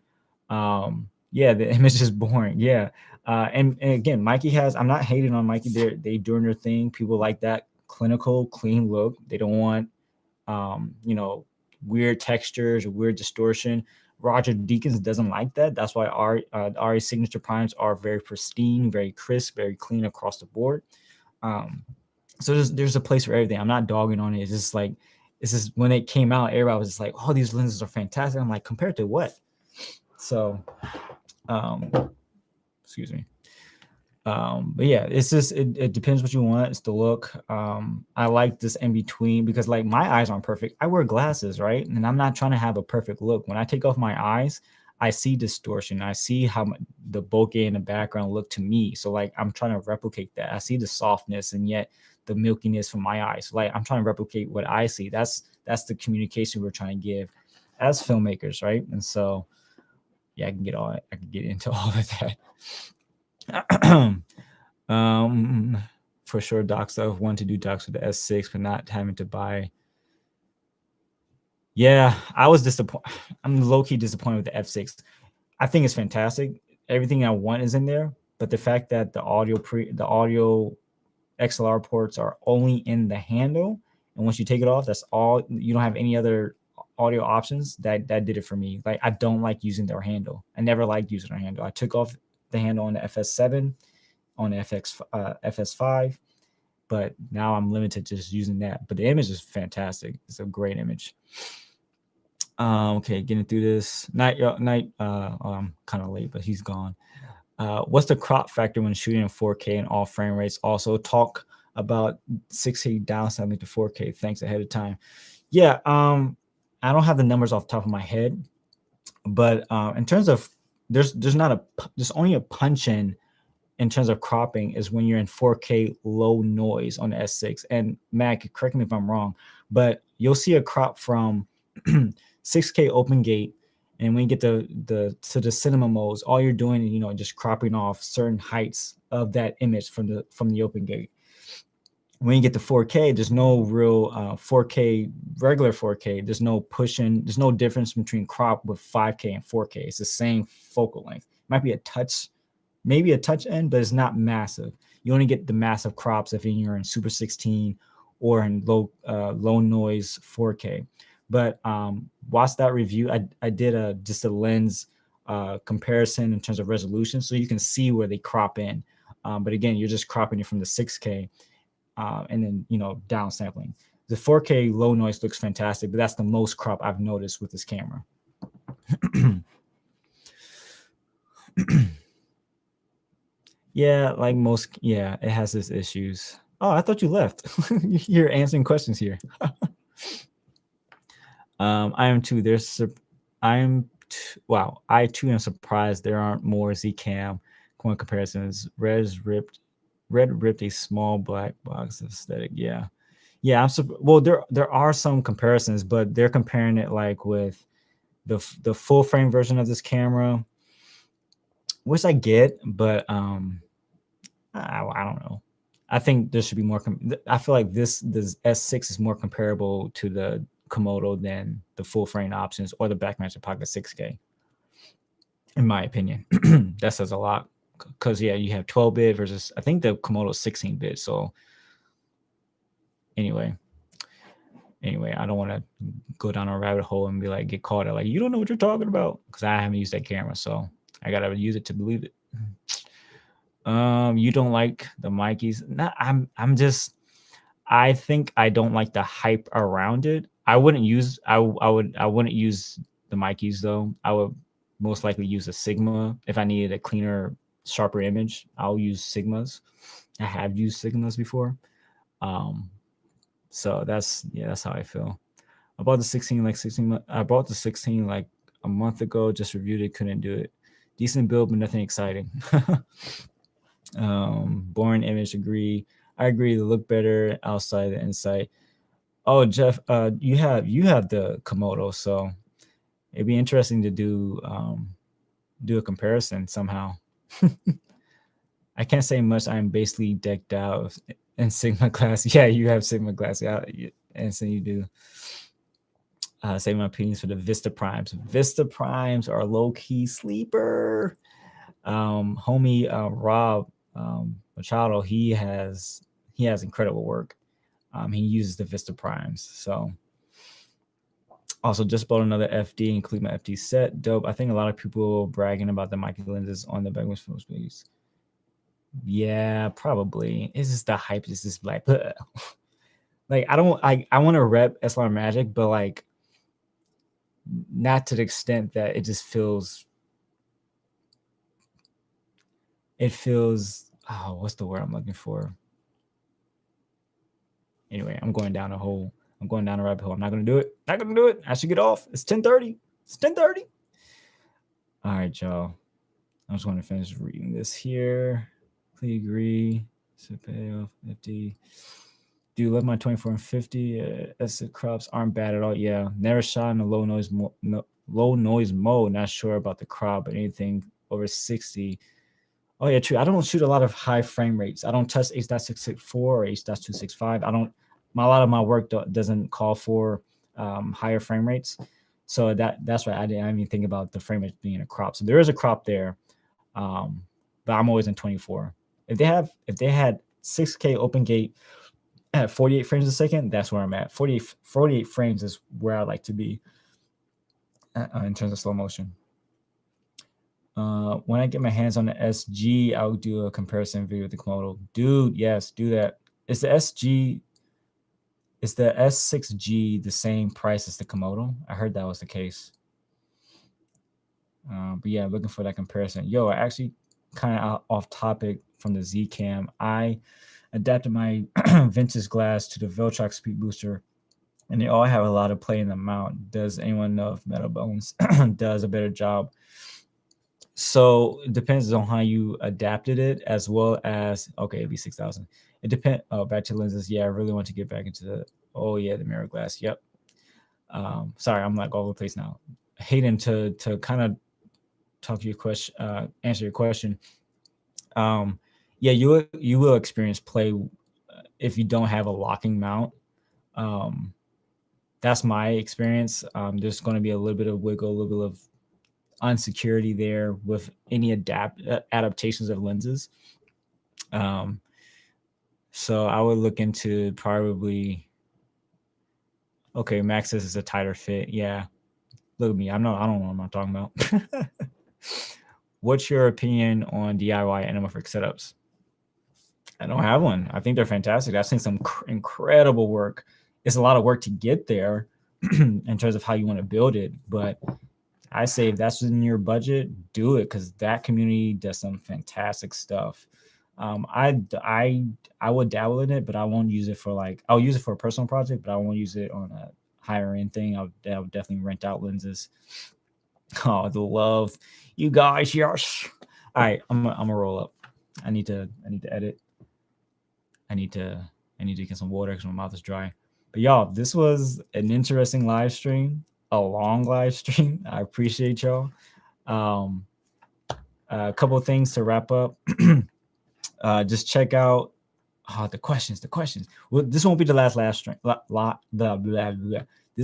Yeah, the image is boring. Yeah. And again, Mikey has, I'm not hating on Mikey. They doing their thing. People like that clinical, clean look. They don't want you know, weird textures or weird distortion. Roger Deakins doesn't like that. That's why our signature primes are very pristine, very crisp, very clean across the board. Um, so there's a place for everything. I'm not dogging on it. It's just like, it's just when it came out, everybody was just like, "Oh, these lenses are fantastic." I'm like, compared to what? So, um, excuse me. But yeah, it's just it depends what you want. It's the look. I like this in between because like my eyes aren't perfect. I wear glasses, right? And I'm not trying to have a perfect look. When I take off my eyes, I see distortion. I see how the bokeh in the background look to me. So like I'm trying to replicate that. I see the softness and yet the milkiness from my eyes. Like I'm trying to replicate what I see. That's the communication we're trying to give as filmmakers, right? And so yeah, I can get into all of that. For sure, docs of want to do docs with the S6, but not having to buy. Yeah, I was disappointed. I'm low key disappointed with the F6. I think it's fantastic. Everything I want is in there, but the fact that the audio XLR ports are only in the handle, and once you take it off, that's all. You don't have any other audio options. That did it for me. Like I don't like using their handle. I never liked using their handle. I took off the handle on the FS7, on the FS5, but now I'm limited to just using that. But the image is fantastic. It's a great image. Okay, getting through this. Night. I'm kind of late, but he's gone. What's the crop factor when shooting in 4K and all frame rates? Also, talk about 6K downsampling to 4K. Thanks ahead of time. Yeah. I don't have the numbers off the top of my head, but in terms of there's only a punch in terms of cropping is when you're in 4K low noise on the S6. And Mac, correct me if I'm wrong, but you'll see a crop from 6K open gate, and when you get to the cinema modes, all you're doing is just cropping off certain heights of that image from the open gate. When you get to 4K, there's no real 4K, regular 4K. There's no pushing. There's no difference between crop with 5K and 4K. It's the same focal length. Might be a touch, maybe a touch end, but it's not massive. You only get the massive crops if you're in Super 16 or in low noise 4K. But watch that review. I did just a lens comparison in terms of resolution, so you can see where they crop in. But again, you're just cropping it from the 6K and then downsampling. The 4K low noise looks fantastic, but that's the most crop I've noticed with this camera. Yeah, like most, yeah, it has its issues. Oh, I thought you left. You're answering questions here. I am too. Wow. I too am surprised there aren't more Zcam coin comparisons. Red ripped a small black box aesthetic. Yeah, yeah. Well, there are some comparisons, but they're comparing it like with the full frame version of this camera, which I get, but I don't know. I think there should be more. I feel like this S6 is more comparable to the Komodo than the full frame options or the Backmagic Pocket 6K, in my opinion. That says a lot because yeah, you have 12-bit versus I think the Komodo 16-bit. So anyway, I don't want to go down a rabbit hole and be like get caught at like you don't know what you're talking about because I haven't used that camera, so I gotta use it to believe it. You don't like the Mikeys? Nah, I think I don't like the hype around it. I wouldn't use the Mikeys though. I would most likely use a Sigma if I needed a cleaner, sharper image. I'll use Sigmas. I have used Sigmas before. So that's how I feel. I bought the 16 I bought the 16 like a month ago, just reviewed it, couldn't do it. Decent build, but nothing exciting. Boring image, agree. I agree. They look better outside the inside. Oh, Jeff, you have the Komodo, so it'd be interesting to do a comparison somehow. I can't say much. I'm basically decked out in Sigma class. Yeah, you have Sigma class. Yeah, and so you do. Say my opinions for the Vista Primes. Vista Primes are low key sleeper. Homie Rob Machado, he has incredible work. He uses the Vista Primes. So also just bought another FD, include my FD set. Dope. I think a lot of people bragging about the micro lenses on the Bagwins film space. Yeah, probably. It's just the hype is just like like I want to rep SLR Magic, but like not to the extent that it feels oh, what's the word I'm looking for? Anyway, I'm going down a rabbit hole. I'm not gonna do it. Not gonna do it. I should get off. It's 10:30. It's 10:30. All right, y'all. I'm just going to finish reading this here. Please agree. So pay off 50. Do you love my 24 and 50? Acid crops aren't bad at all. Yeah, never shot in a low noise mode. Not sure about the crop, but anything over 60. Oh yeah, true. I don't shoot a lot of high frame rates. I don't touch H.664 or H.265. A lot of my work doesn't call for higher frame rates. So that's why I didn't even think about the frame rate being a crop. So there is a crop there, but I'm always in 24. If they had 6K open gate at 48 frames a second, that's where I'm at. 48 frames is where I like to be in terms of slow motion. When I get my hands on the SG, I'll do a comparison video with the Komodo. Dude, yes, do that. Is the S6G the same price as the Komodo? I heard that was the case. But yeah, looking for that comparison. Yo, I actually kind of off topic from the Z Cam. I adapted my vintage glass to the Veltrox speed booster, and they all have a lot of play in the mount. Does anyone know if Metal Bones does a better job? So it depends on how you adapted it, as well as okay, it'd be 6,000. It depends. Oh, back to lenses. Yeah, I really want to get back into the. Oh yeah, the mirror glass. Yep. Sorry, I'm like all over the place now. Hayden, to kind of talk to your question, answer your question. Yeah, you will experience play if you don't have a locking mount. That's my experience. There's going to be a little bit of wiggle, a little bit of unsecurity there with any adaptations of lenses. So I would look into probably. Okay, Maxis is a tighter fit. Yeah, look at me. I don't know what I'm talking about. What's your opinion on DIY anamorphic setups? I don't have one. I think they're fantastic. I've seen some incredible work. It's a lot of work to get there in terms of how you want to build it, but I say if that's in your budget, do it because that community does some fantastic stuff. I would dabble in it, but I won't use it for I'll use it for a personal project, but I won't use it on a higher end thing. I'll definitely rent out lenses. Oh, the love, you guys, yes. All right, I'm gonna roll up. I need to edit. I need to get some water because my mouth is dry. But y'all, this was an interesting live stream, a long live stream. I appreciate y'all. A couple of things to wrap up. Just check out the questions. Well, this won't be the last live stream. This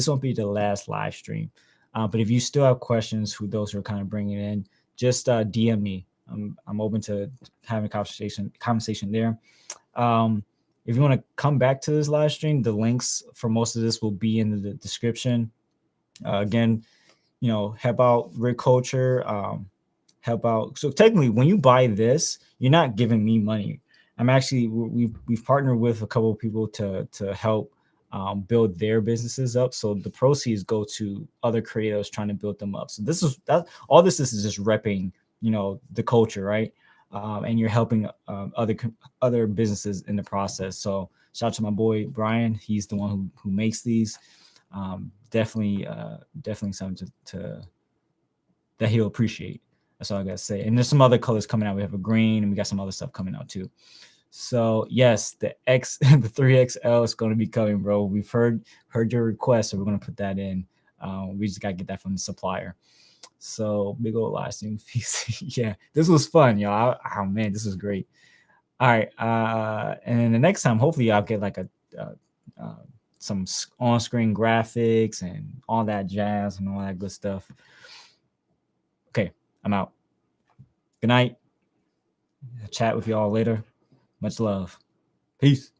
won't be the last live stream. But if you still have questions, those who are kind of bringing it in, just DM me. I'm open to having a conversation there. If you want to come back to this live stream, the links for most of this will be in the description. Again, help out Rig Culture. Help out. So technically, when you buy this, you're not giving me money. I'm actually we've partnered with a couple of people to help build their businesses up. So the proceeds go to other creators trying to build them up. So all this is just repping, the culture, right? And you're helping other businesses in the process. So shout out to my boy Brian. He's the one who makes these. Definitely something to that he'll appreciate. That's all I gotta say. And there's some other colors coming out. We have a green, and we got some other stuff coming out too. So yes, the X the 3XL is going to be coming, bro. We've heard your request, so we're going to put that in. We just got to get that from the supplier. So big old live stream PC. Yeah, this was fun, y'all. Oh man, this was great. All right, and then the next time, hopefully, I'll get like some on-screen graphics and all that jazz and all that good stuff. Okay, I'm out. Good night. I'll chat with y'all later. Much love. Peace.